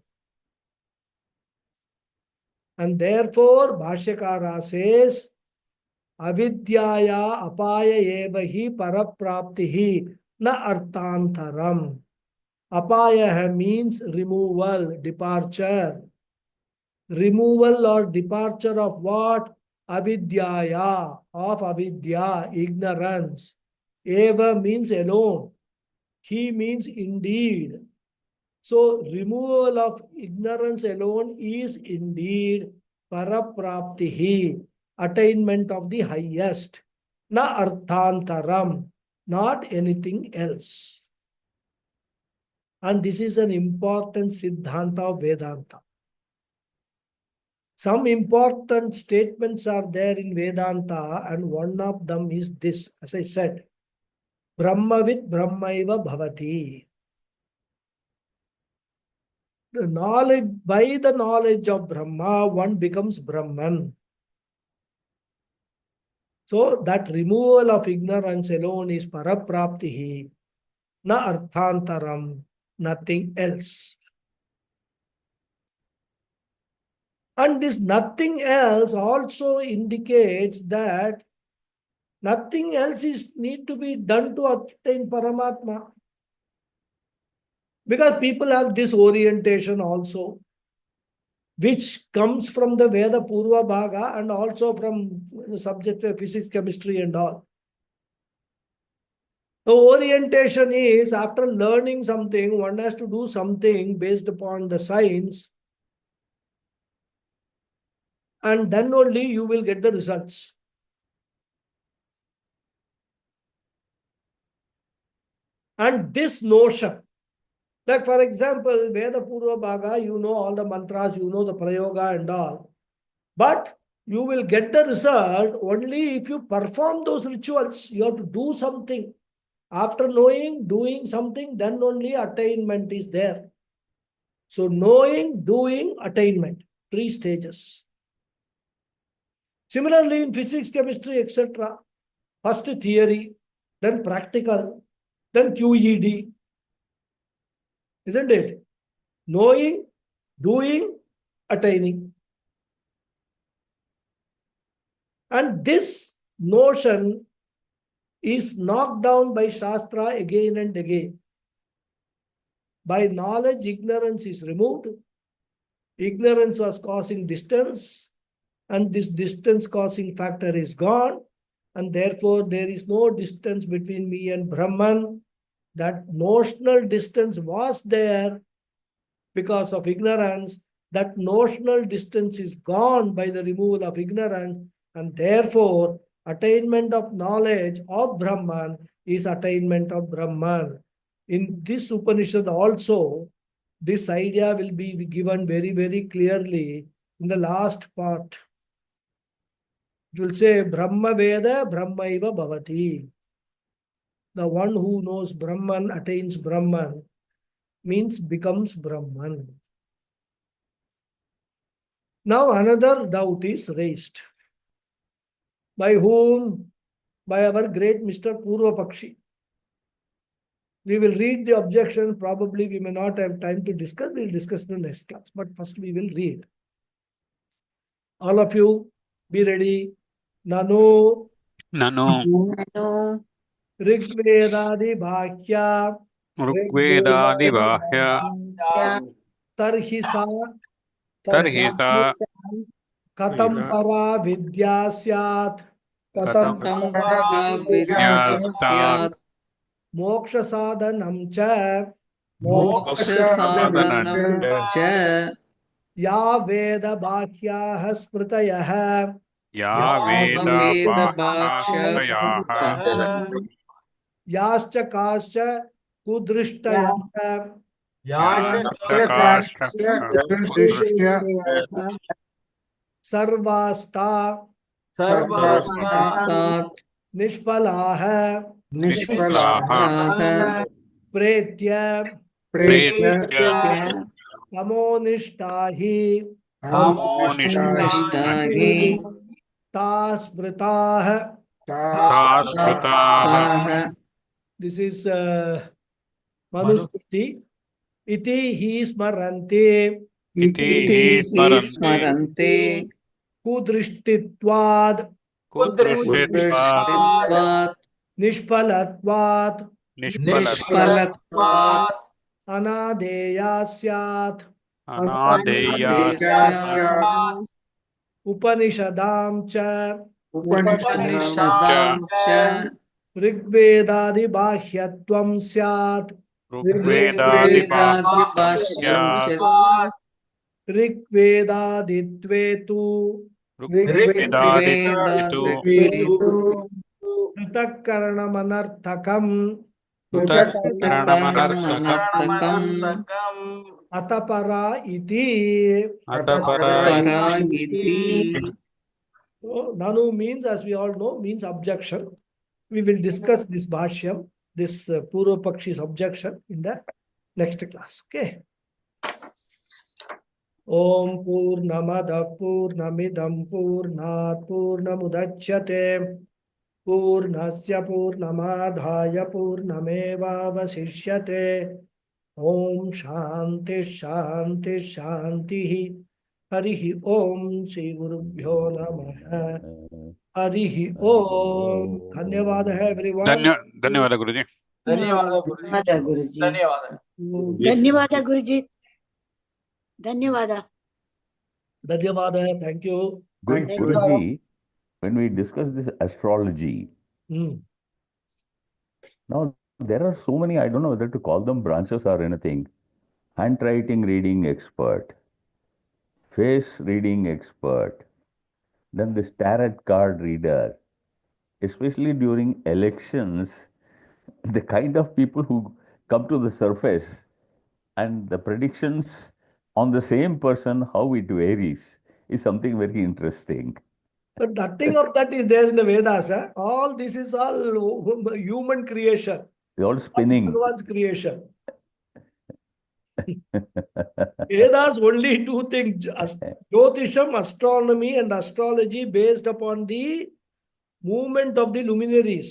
And therefore, Bhashyakara says, Avidyaya apaya evahi parapraptihi na arthantaram. Apaya means removal, departure. Removal or departure of what? Avidyaya, of avidya, ignorance. Eva means alone. He means indeed. So removal of ignorance alone is indeed parapraptihi, attainment of the highest. Na arthantaram, not anything else. And this is an important siddhanta of Vedanta. Some important statements are there in Vedanta, and one of them is this, as I said, Brahmavid Brahmaiva Bhavati. The knowledge, by the knowledge of Brahma, one becomes Brahman. So that removal of ignorance alone is parapraptihi, na arthantaram, nothing else. And this nothing else also indicates that nothing else is need to be done to attain Paramatma. Because people have this orientation also, which comes from the Veda Purva Bhaga and also from subjects of physics, chemistry and all. The orientation is after learning something, one has to do something based upon the science, and then only you will get the results. And this notion, like for example, Veda Purva Bhaga, you know all the mantras, you know the prayoga and all. But you will get the result only if you perform those rituals. You have to do something. After knowing, doing something, then only attainment is there. So knowing, doing, attainment, 3 stages. Similarly, in physics, chemistry, etc., first theory, then practical, then QED. Isn't it? Knowing, doing, attaining. And this notion is knocked down by Shastra again and again. By knowledge, ignorance is removed. Ignorance was causing distance, and this distance causing factor is gone, and therefore there is no distance between me and Brahman. That notional distance was there because of ignorance. That notional distance is gone by the removal of ignorance, and therefore attainment of knowledge of Brahman is attainment of Brahman. In this Upanishad also, this idea will be given very, very clearly in the last part. It will say, Brahma Veda Brahmaiva Bhavati. The one who knows Brahman, attains Brahman, means becomes Brahman. Now another doubt is raised. By whom? By our great Mr. Purva Pakshi. We will read the objection. Probably we may not have time to discuss. We will discuss in the next class. But first we will read. All of you, be ready. Nanu Nano Rigvedadi Bhakya Rigvedadibahya Tarhisa Tarhita Katam Para Vidya Syat Katam Vidyastat Moksha Sadhanam Cha Moksha Sadhanam Cha Ya Veda Bhakyaha Smritayaha Ya Veda Bhaksha Yascha Kascha Kudrishtaya Sarvasta Sarvastat Nishpalaha Nishpalaha Pretya Pretya Tamonishtahi Tamonishtahi Tasmritaha. Tasmritaha This is Manusmriti. Iti hi smarante Iti hi smarante kudrishtitvad Kudrishtitvat Kudrishtitvat nishpalatvad Nishpalatvat anadeya syat Anadeyasya Upanishadam cha Upanishadam cha Rigvedadi bahyatvam syat Rigvedadibhahyam Rigvedaditve tu Rigvedaditvetu Pritakaranamanarthakam Karnamanartakam Atapara iti. Parayiti So, Nanu means, as we all know, means objection. We will discuss this bhashyam, this Purva Pakshi's objection in the next class. Okay. Om Purnamada Purnamidam Purnat Purnamudachyate Purnasya Purnamadhaya Purnameva Vasishyate Om Shanti Shanti Shanti Harihi Om Shri Gurubhyo Namaha Harihi Om. Dhanyavada everyone. ಧನ್ಯವಾದ ಗುರುಜಿ. ಧನ್ಯವಾದ ಗುರುಜಿ. ಧನ್ಯವಾದ ಗುರುಜಿ. ಧನ್ಯವಾದ. ಧನ್ಯವಾದ ಗುರುಜಿ. ಧನ್ಯವಾದ. Dhanyavada. Thank you. Good Thank you. Guruji, when we discuss this astrology, Hmm. now there are so many, I don't know whether to call them branches or anything. Handwriting reading expert, face reading expert, then this tarot card reader, especially during elections, the kind of people who come to the surface and the predictions on the same person, how it varies, is something very interesting. But nothing of that is there in the Vedas. All this is all human creation. They're all spinning. Bhagwan's creation. Vedas only two things: Jyotisham, astronomy, and astrology based upon the movement of the luminaries,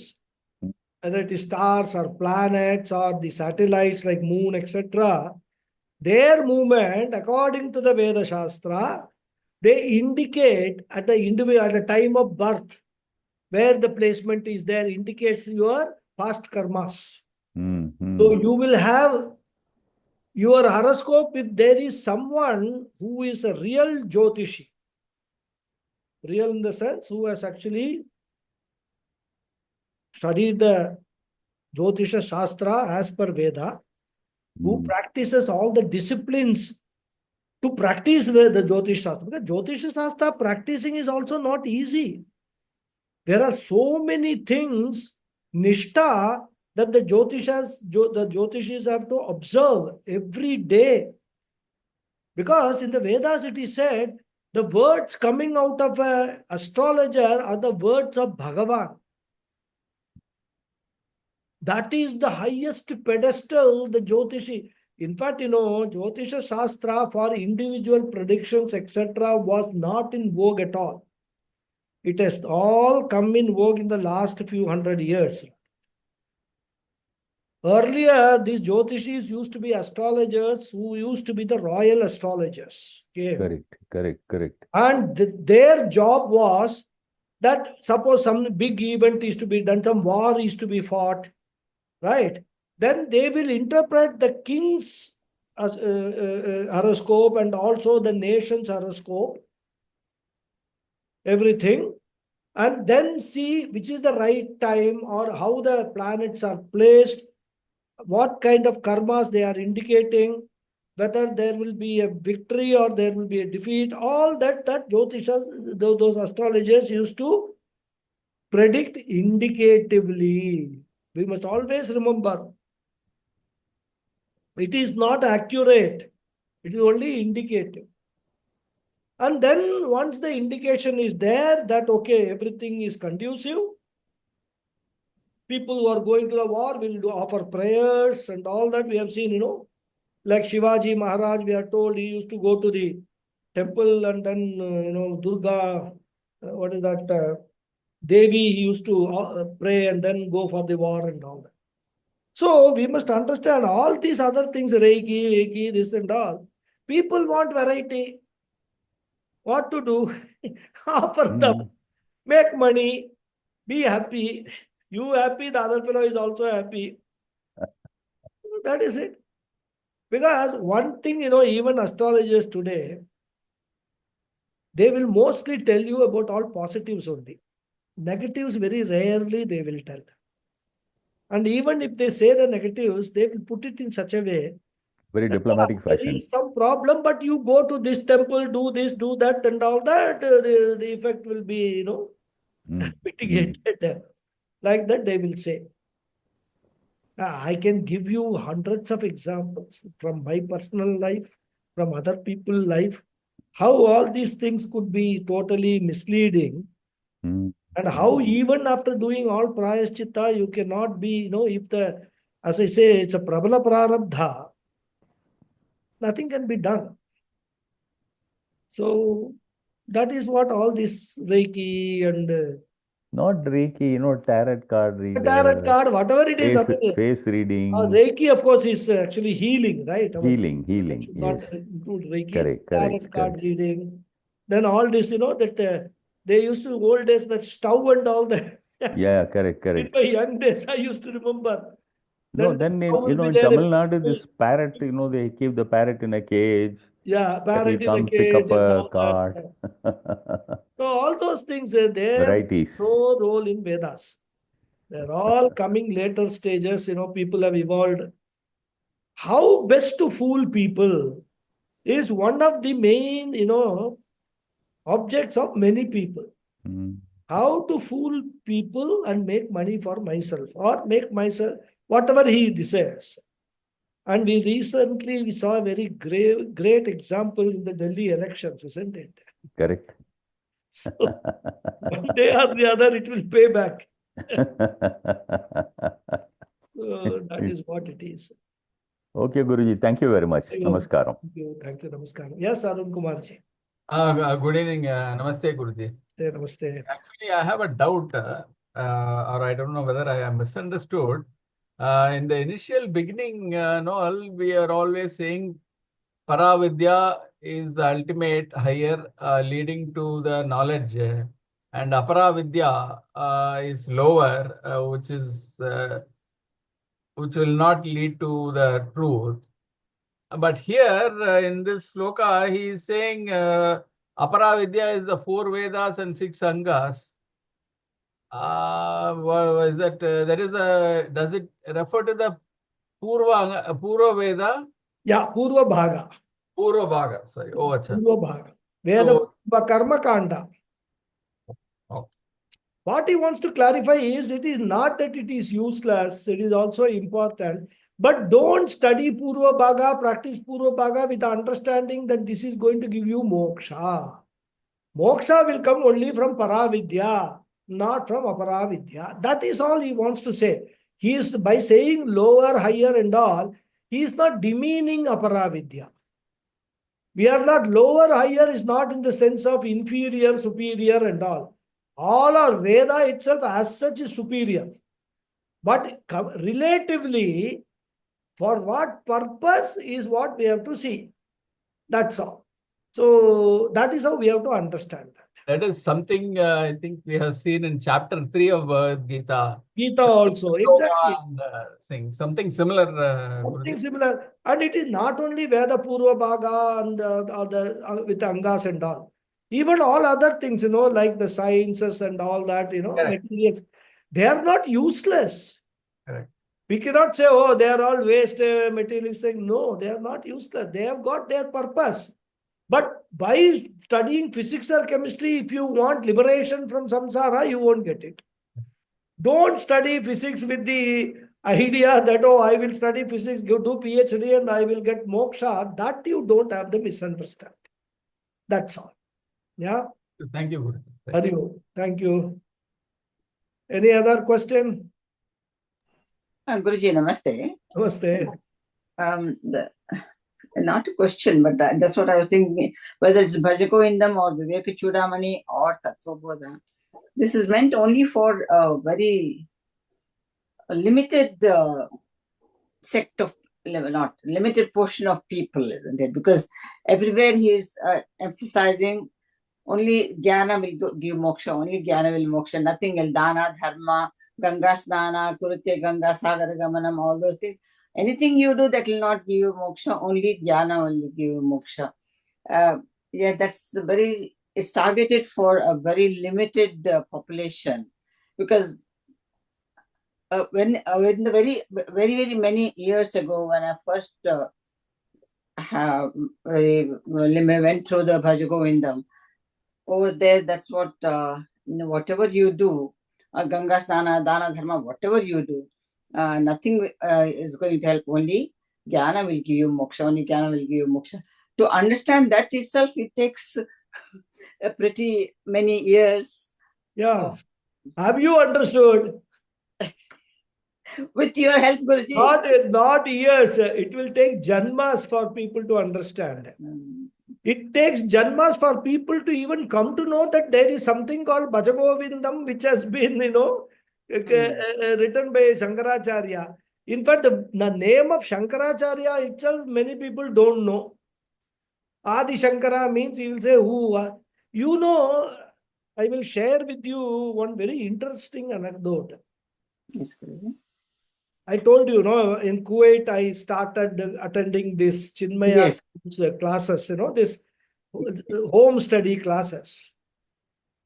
whether it is stars or planets or the satellites like moon, etc. Their movement, according to the Veda Shastra, they indicate at the individual at the time of birth where the placement is there, indicates your past karmas. Mm-hmm. So you will have your horoscope if there is someone who is a real Jyotishi. Real in the sense who has actually studied the Jyotisha Shastra as per Veda, who practices all the disciplines to practice the Jyotish Shastra. Because Jyotish Shastra practicing is also not easy. There are so many things, Nishtha, that the Jyotishis have to observe every day. Because in the Vedas it is said, the words coming out of an astrologer are the words of Bhagavan. That is the highest pedestal the Jyotishi. In fact, Jyotisha Shastra for individual predictions, etc., was not in vogue at all. It has all come in vogue in the last few hundred years. Earlier, these Jyotishis used to be astrologers who used to be the royal astrologers. Okay? Correct. And their job was that suppose some big event is to be done, some war is to be fought, right? Then they will interpret the king's horoscope and also the nation's horoscope, everything, and then see which is the right time or how the planets are placed, what kind of karmas they are indicating, whether there will be a victory or there will be a defeat. All that Jyotisha, those astrologers used to predict indicatively. We must always remember, it is not accurate. It is only indicative. And then once the indication is there that, okay, everything is conducive, people who are going to the war will offer prayers and all that we have seen, Like Shivaji Maharaj, we are told he used to go to the temple and then, Durga, what is that? Devi, he used to pray and then go for the war and all that. So we must understand all these other things, Reiki, this and all. People want variety. What to do? Offer them. Make money. Be happy. You happy, the other fellow is also happy. That is it. Because one thing, even astrologers today, they will mostly tell you about all positives only. Negatives very rarely they will tell. And even if they say the negatives, they will put it in such a way Very that diplomatic there fashion. is some problem, but you go to this temple, do this, do that, and all that, the effect will be, mitigated. Like that, they will say. I can give you hundreds of examples from my personal life, from other people's life, how all these things could be totally misleading, and how even after doing all prayaschitta, you cannot be, if as I say, it's a prabala prarabdha, nothing can be done. So that is what all this Reiki and Not Reiki, tarot card reader. tarot card, whatever it is. Face reading. Reiki, of course, is actually healing, right? Healing, Should yes. not include Reiki. Correct. Tarot card reading. Then all this, that they used to old days, that stove and all that. Yeah, correct. In my young days, I used to remember. No, Then then stove will in be there. Tamil Nadu, this parrot, they keep the parrot in a cage. Yeah, That will parrot in a come pick up cage and a all card. that. So all those things, they have Varieties. no role in Vedas. They're all coming later stages. People have evolved. How best to fool people is one of the main, objects of many people. How to fool people and make money for myself, or make myself whatever he desires. And we saw a very great example in the Delhi elections, isn't it? Correct. So one day or the other, it will pay back. That is what it is. Okay, Guruji. Thank you very much. Namaskaram. Thank you. Namaskaram. Yes, Arun Kumarji. Good evening. Namaste, Guruji. Namaste. Actually, I have a doubt, or I don't know whether I am misunderstood. In the initial beginning, Noel, we are always saying Paravidya is the ultimate higher, leading to the knowledge, and Aparavidya is lower, which will not lead to the truth. But here in this sloka, he is saying Aparavidya is the 4 Vedas and 6 Angas. Is that does it refer to the Purva Veda? Yeah, Purva Bhaga. Purva Bhaga, sorry. Oh, acha. Purva Bhaga. Veda Karma Kanda. Okay. What he wants to clarify is, it is not that it is useless, it is also important. But don't study Purva Bhaga, practice Purva Bhaga with the understanding that this is going to give you moksha. Moksha will come only from Paravidya, not from Aparavidya. That is all he wants to say. He is, by saying lower, higher and all, he is not demeaning Aparavidya. We are not lower, higher is not in the sense of inferior, superior and all. All our Veda itself as such is superior. But relatively, for what purpose is what we have to see. That's all. So that is how we have to understand that. That is something I think we have seen in chapter 3 of Gita. Gita also, exactly. And, something similar. Something similar. And it is not only Veda Purva Bhaga and with Angas and all. Even all other things, like the sciences and all that, materials, they are not useless. Correct. We cannot say, oh, they are all waste materials. No, they are not useless. They have got their purpose. But by studying physics or chemistry, if you want liberation from samsara, you won't get it. Don't study physics with the idea that, oh, I will study physics, do PhD and I will get moksha. That you don't have the misunderstanding. That's all. Yeah. Thank you, Guru. Hariyo. Thank you. Any other question? Guruji, namaste. Namaste. not a question, but that's what I was thinking. Whether it's Bhajagovindam or Viveka Chudamani or Tattvabodha, this is meant only for a very limited sect of, not limited portion of people, isn't it? Because everywhere he is emphasizing only Jnana will give moksha, only Jnana will moksha, nothing else. Dana, Dharma, Ganga Snana, Kurute Ganga, Sagara Gamanam, all those things. Anything you do that will not give you moksha, only Jnana will give you moksha. Yeah, that's very, it's targeted for a very limited population. Because when the very many years ago, when I first went through the Bhajagovindam, over there, that's what, whatever you do, Ganga Snana, Dana, Dharma, whatever you do, nothing is going to help. Only Jnana will give you moksha, only Jnana will give you moksha. To understand that itself, it takes a pretty many years. Yeah. Have you understood? With your help, Guruji. Not years. It will take janmas for people to understand. It takes janmas for people to even come to know that there is something called Bhajagovindam, which has been, written by Shankaracharya. In fact, the name of Shankaracharya itself, many people don't know. Adi Shankara means he will say, who? I will share with you one very interesting anecdote. Yes, Guruji. I told you, in Kuwait, I started attending this Chinmaya classes, this home study classes.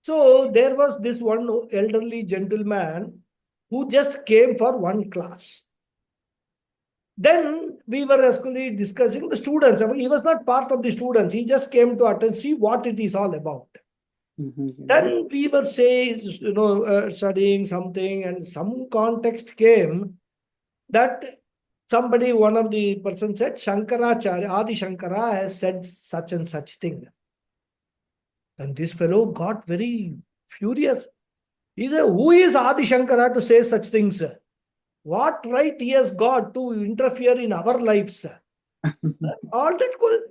So there was this one elderly gentleman who just came for one class. Then we were actually discussing the students. I mean, he was not part of the students. He just came to attend, see what it is all about. Then we were saying, studying something, and some context came that one of the person said, Shankaracharya, Adi Shankara has said such and such thing. And this fellow got very furious. He said, who is Adi Shankara to say such things? What right he has got to interfere in our lives? All that,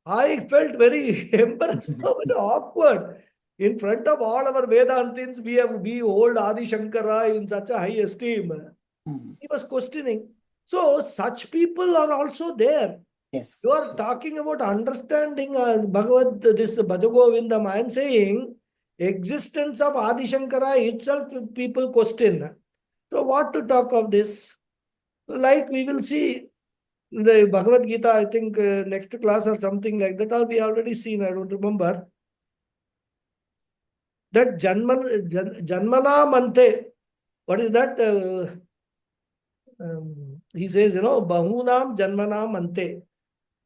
I felt very embarrassed, very awkward. In front of all our Vedantins, we hold Adi Shankara in such a high esteem. He was questioning. So such people are also there. Yes. You are talking about understanding this Bhajagovindam. I am saying existence of Adi Shankara itself people question. So what to talk of this? Like we will see the Bhagavad Gita, I think next class or something like that, or we already seen, I don't remember. That Janmana Mante, what is that? He says, Bahunam Janmanam Ante.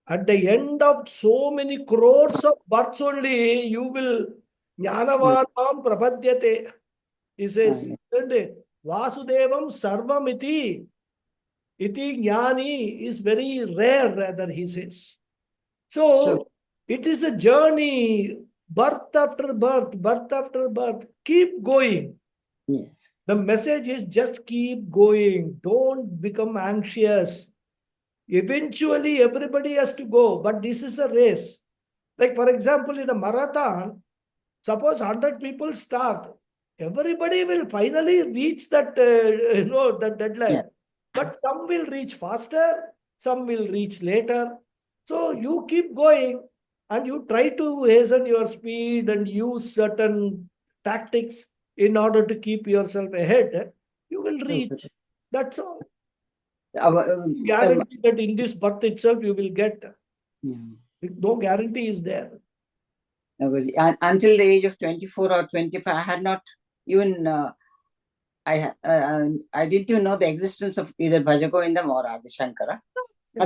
At the end of so many crores of births only, you will Jnanavanam Prapadyate. He says, isn't it? Vasudevam Sarvamiti. Iti Jnani is very rare, rather, he says. So, it is a journey, birth after birth, birth after birth. Keep going. Yes. The message is just keep going. Don't become anxious. Eventually, everybody has to go, but this is a race. Like, for example, in a marathon, suppose 100 people start. Everybody will finally reach that, that deadline. Yeah. But some will reach faster, some will reach later. So you keep going and you try to hasten your speed and use certain tactics in order to keep yourself ahead. You will reach. That's all. Guarantee that in this birth itself you will get. No guarantee is there. Until the age of 24 or 25, I had not even, I didn't even know the existence of either Bhajagovindam or Adi Shankara.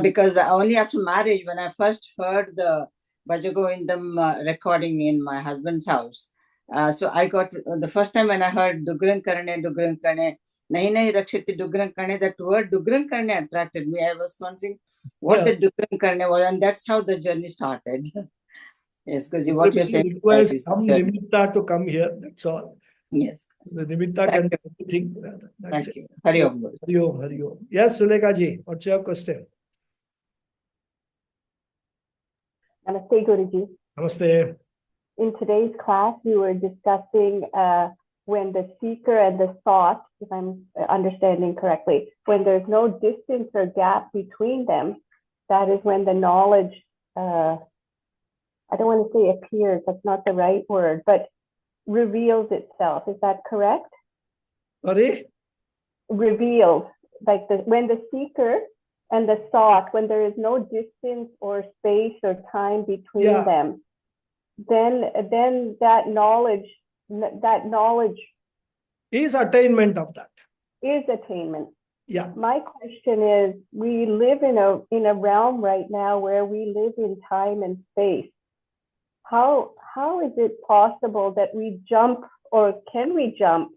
Because only after marriage, when I first heard the Bhajagovindam recording in my husband's house, so I got, the first time when I heard Dugran Karne, Nahi Nahi Rakshiti Dugran Karne, that word Dugran Karne attracted me. I was wondering what the Dugran Karne was, and that's how the journey started. Yes, because what you're saying requires some nimitta to come here, that's all. Yes. The nimitta can be anything. Thank you. Hari Om. Hari Om, Hari Om. Yes, Sulekha ji, what's your question? Namaste, Guruji. Namaste. In today's class, we were discussing when the seeker and the sought, if I'm understanding correctly, when there's no distance or gap between them, that is when the knowledge, I don't want to say appears, that's not the right word, but reveals itself. Is that correct? Sorry? Revealed, like when the seeker and the sought, when there is no distance or space or time between them, then that knowledge is attainment of that. Is attainment. Yeah. My question is, we live in a realm right now where we live in time and space. How is it possible that we jump, or can we jump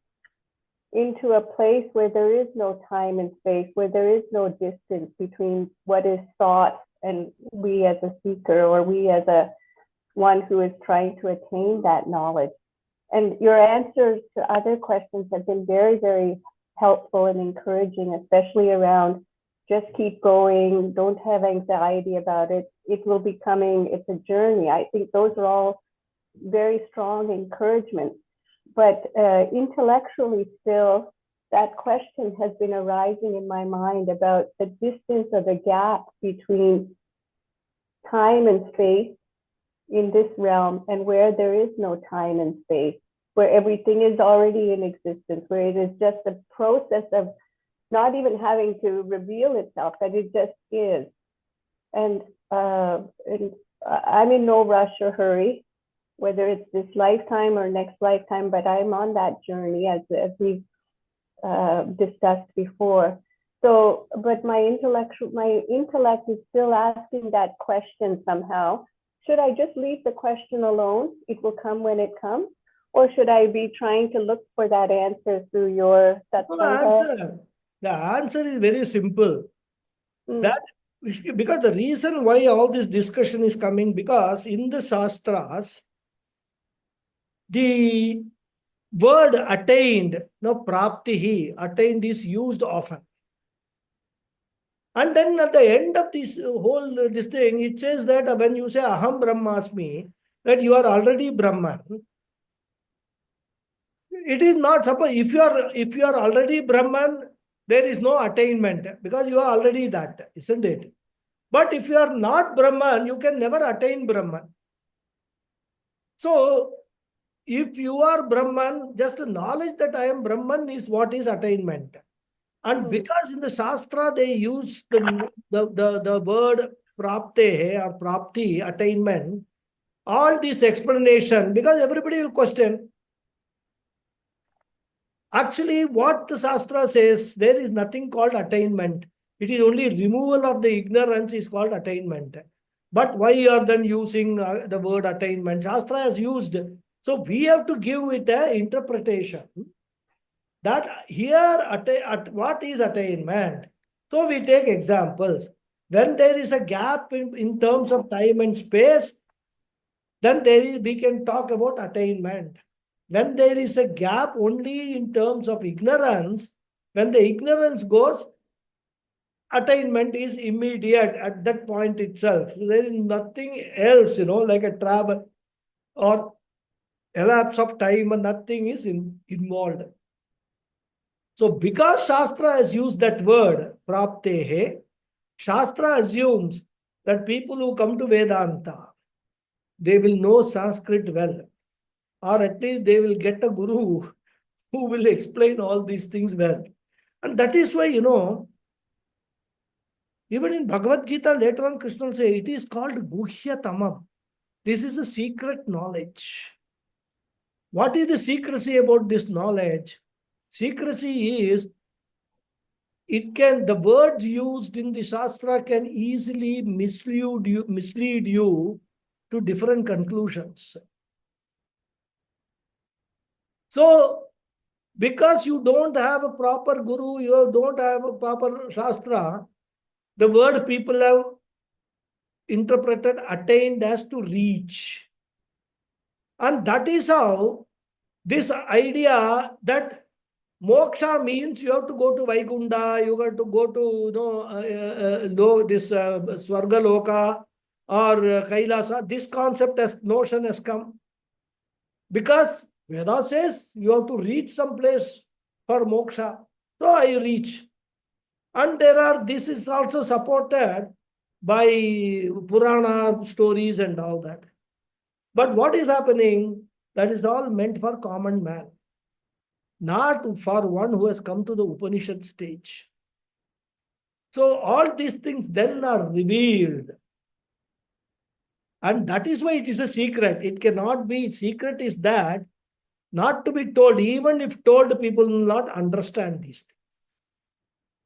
into a place where there is no time and space, where there is no distance between what is sought and we as a seeker, or we as a one who is trying to attain that knowledge? And your answers to other questions have been very, very helpful and encouraging, especially around just keep going, don't have anxiety about it. It will be coming, it's a journey. I think those are all very strong encouragement. But intellectually still, that question has been arising in my mind about the distance or the gap between time and space in this realm and where there is no time and space, where everything is already in existence, where it is just a process of not even having to reveal itself, that it just is. And I'm in no rush or hurry, whether it's this lifetime or next lifetime, but I'm on that journey as we've discussed before. So, but my intellect is still asking that question somehow. Should I just leave the question alone? It will come when it comes. Or should I be trying to look for that answer through your satsanga? The answer is very simple. That because the reason why all this discussion is coming, because in the Shastras, the word attained, praptihi, attained is used often. And then at the end of this whole this thing, it says that when you say aham brahmasmi, that you are already Brahman. It is not, suppose if you are already Brahman, there is no attainment because you are already that, isn't it? But if you are not Brahman, you can never attain Brahman. So if you are Brahman, just knowledge that I am Brahman is what is attainment. And because in the Shastra they use the word prapte or prapti, attainment, all this explanation, because everybody will question. Actually, what the Shastra says, there is nothing called attainment. It is only removal of the ignorance is called attainment. But why you are then using the word attainment? Shastra has used. So we have to give it an interpretation that here what is attainment. So we take examples. When there is a gap in terms of time and space, then we can talk about attainment. When there is a gap only in terms of ignorance, when the ignorance goes, attainment is immediate at that point itself. So there is nothing else, like a travel or elapse of time, and nothing is involved. So because Shastra has used that word, praptehe, Shastra assumes that people who come to Vedanta, they will know Sanskrit well. Or at least they will get a guru who will explain all these things well. And that is why, even in Bhagavad Gita, later on Krishna will say, it is called Guhya Tamam. This is a secret knowledge. What is the secrecy about this knowledge? Secrecy is, the words used in the Shastra can easily mislead you to different conclusions. So, because you don't have a proper guru, you don't have a proper Shastra, the word people have interpreted attained as to reach. And that is how this idea that moksha means you have to go to Vaikunta, you have to go to Swarga Loka, or Kailasa, this concept as notion has come. Because Veda says you have to reach some place for moksha. So I reach. And this is also supported by Purana stories and all that. But what is happening? That is all meant for common man, not for one who has come to the Upanishad stage. So all these things then are revealed. And that is why it is a secret. It cannot be. Secret is that not to be told. Even if told, people will not understand these things.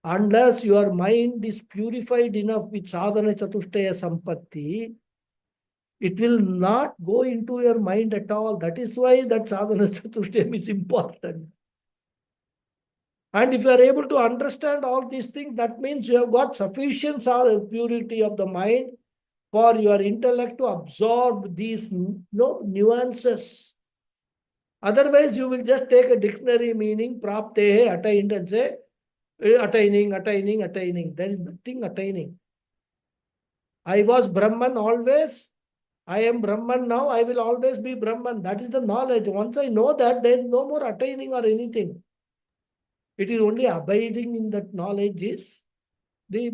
Unless your mind is purified enough with sadhana chatushtaya sampatti, it will not go into your mind at all. That is why that sadhana chatushtayam is important. And if you are able to understand all these things, that means you have got sufficient purity of the mind for your intellect to absorb these nuances. Otherwise, you will just take a dictionary meaning, praptehe, attained, and say, attaining. There is nothing attaining. I was Brahman always. I am Brahman now. I will always be Brahman. That is the knowledge. Once I know that, there is no more attaining or anything. It is only abiding in that knowledge is the,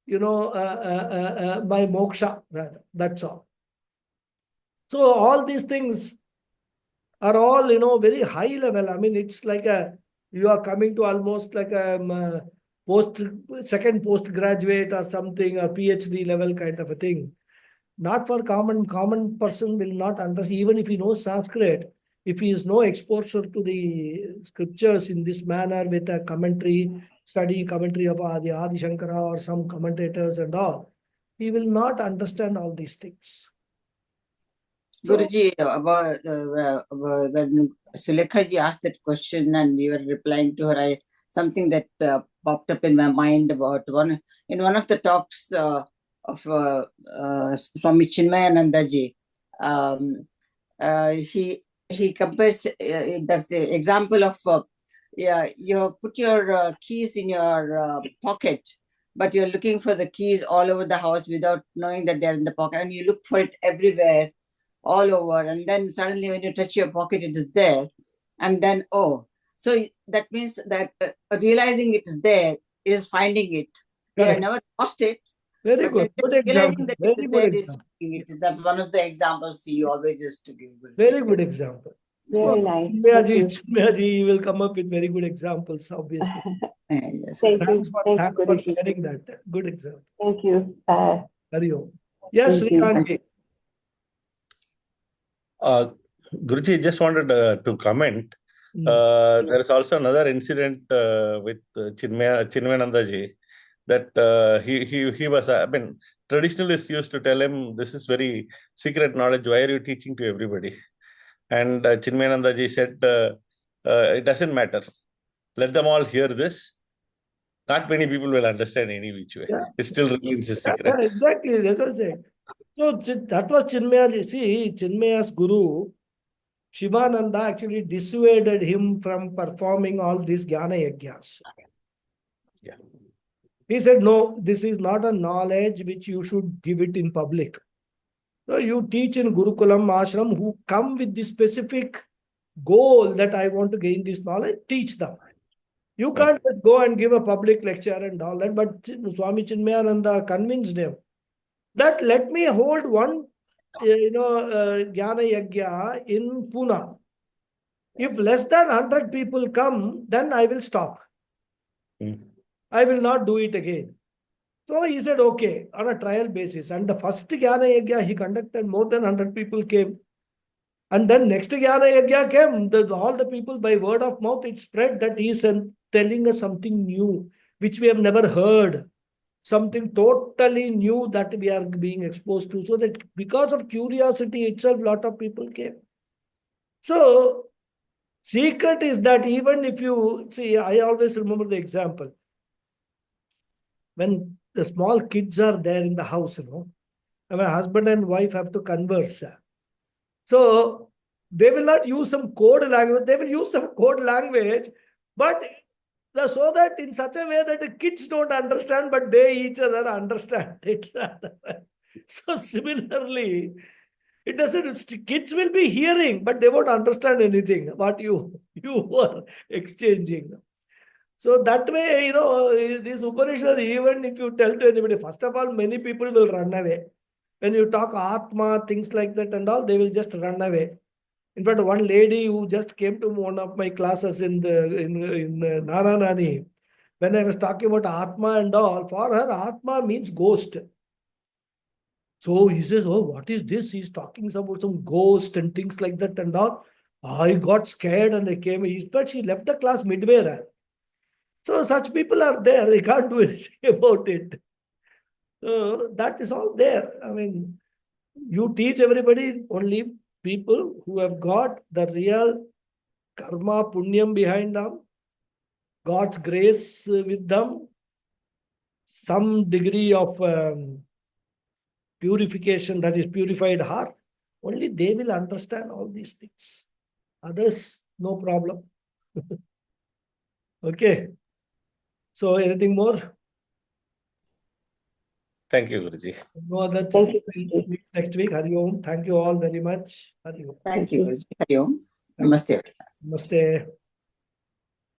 my moksha, rather. That's all. So all these things are all, very high level. I mean, it's like you are coming to almost like a second postgraduate or something, or PhD level kind of a thing. Not for common person will not understand, even if he knows Sanskrit, if he has no exposure to the scriptures in this manner with a studying commentary of the Adi Shankara or some commentators and all, he will not understand all these things. So, Guruji, when Sulekha ji asked that question and we were replying to her, something that popped up in my mind about in one of the talks of Swami Chinmayananda ji, he compares that's the example of you put your keys in your pocket, but you're looking for the keys all over the house without knowing that they're in the pocket, and you look for it everywhere, all over, and then suddenly when you touch your pocket, it is there, and then so that means that realizing it's there is finding it. We have never lost it. Very good. Good example. Very good example. That's one of the examples he always used to give. Very good example. Very nice. Chinmayaji will come up with very good examples, obviously. Yes. Thanks for Guruji. sharing that. Good example. Thank you. Hari Om. Yes, Thank you. Srikanth. Guruji, just wanted to comment. There is also another incident with Chinmayananda ji that he was, I mean, traditionalists used to tell him, this is very secret knowledge, why are you teaching to everybody? And Chinmayananda ji said, it doesn't matter. Let them all hear this. Not many people will understand any which way. Yeah. It still remains a secret. Yeah, exactly. That's what I'm saying. So that was Chinmayaji. See, Chinmaya's guru, Shivananda, actually dissuaded him from performing all these Jnana Yajnas. Yeah. He said, no, this is not a knowledge which you should give it in public. So you teach in Gurukulam, Ashram, who come with the specific goal that I want to gain this knowledge, teach them. You can't just go and give a public lecture and all that. But Swami Chinmayananda convinced him that let me hold one, Jnana Yajna in Pune. If less than 100 people come, then I will stop. I will not do it again. So he said, okay, on a trial basis. And the first Jnana Yajna he conducted, more than 100 people came. And then next Jnana Yajna came, all the people by word of mouth, it spread that he is telling us something new, which we have never heard. Something totally new that we are being exposed to. So that because of curiosity itself, a lot of people came. So secret is that even if you see, I always remember the example. When the small kids are there in the house, and my husband and wife have to converse. So they will not use some code language. They will use some code language, but so that in such a way that the kids don't understand, but they each other understand it. So similarly, it doesn't, kids will be hearing, but they won't understand anything what you were exchanging. So that way, these Upanishads, even if you tell to anybody, first of all, many people will run away. When you talk Atma, things like that and all, they will just run away. In fact, one lady who just came to one of my classes in Nana Nani, when I was talking about Atma and all, for her, Atma means ghost. So he says, oh, what is this? He's talking about some ghost and things like that and all. I got scared and I came. But she left the class midway. So such people are there. They can't do anything about it. So that is all there. I mean, you teach everybody, only people who have got the real karma, punyam behind them, God's grace with them, some degree of purification, that is purified heart, only they will understand all these things. Others, no problem. Okay. So anything more? Thank you, Guruji. No other Thank you, thing. Guruji. Meet next week. Hari Om. Thank you all very much. Hari Om. Thank you, Guruji. Hari Om. Namaste. Namaste.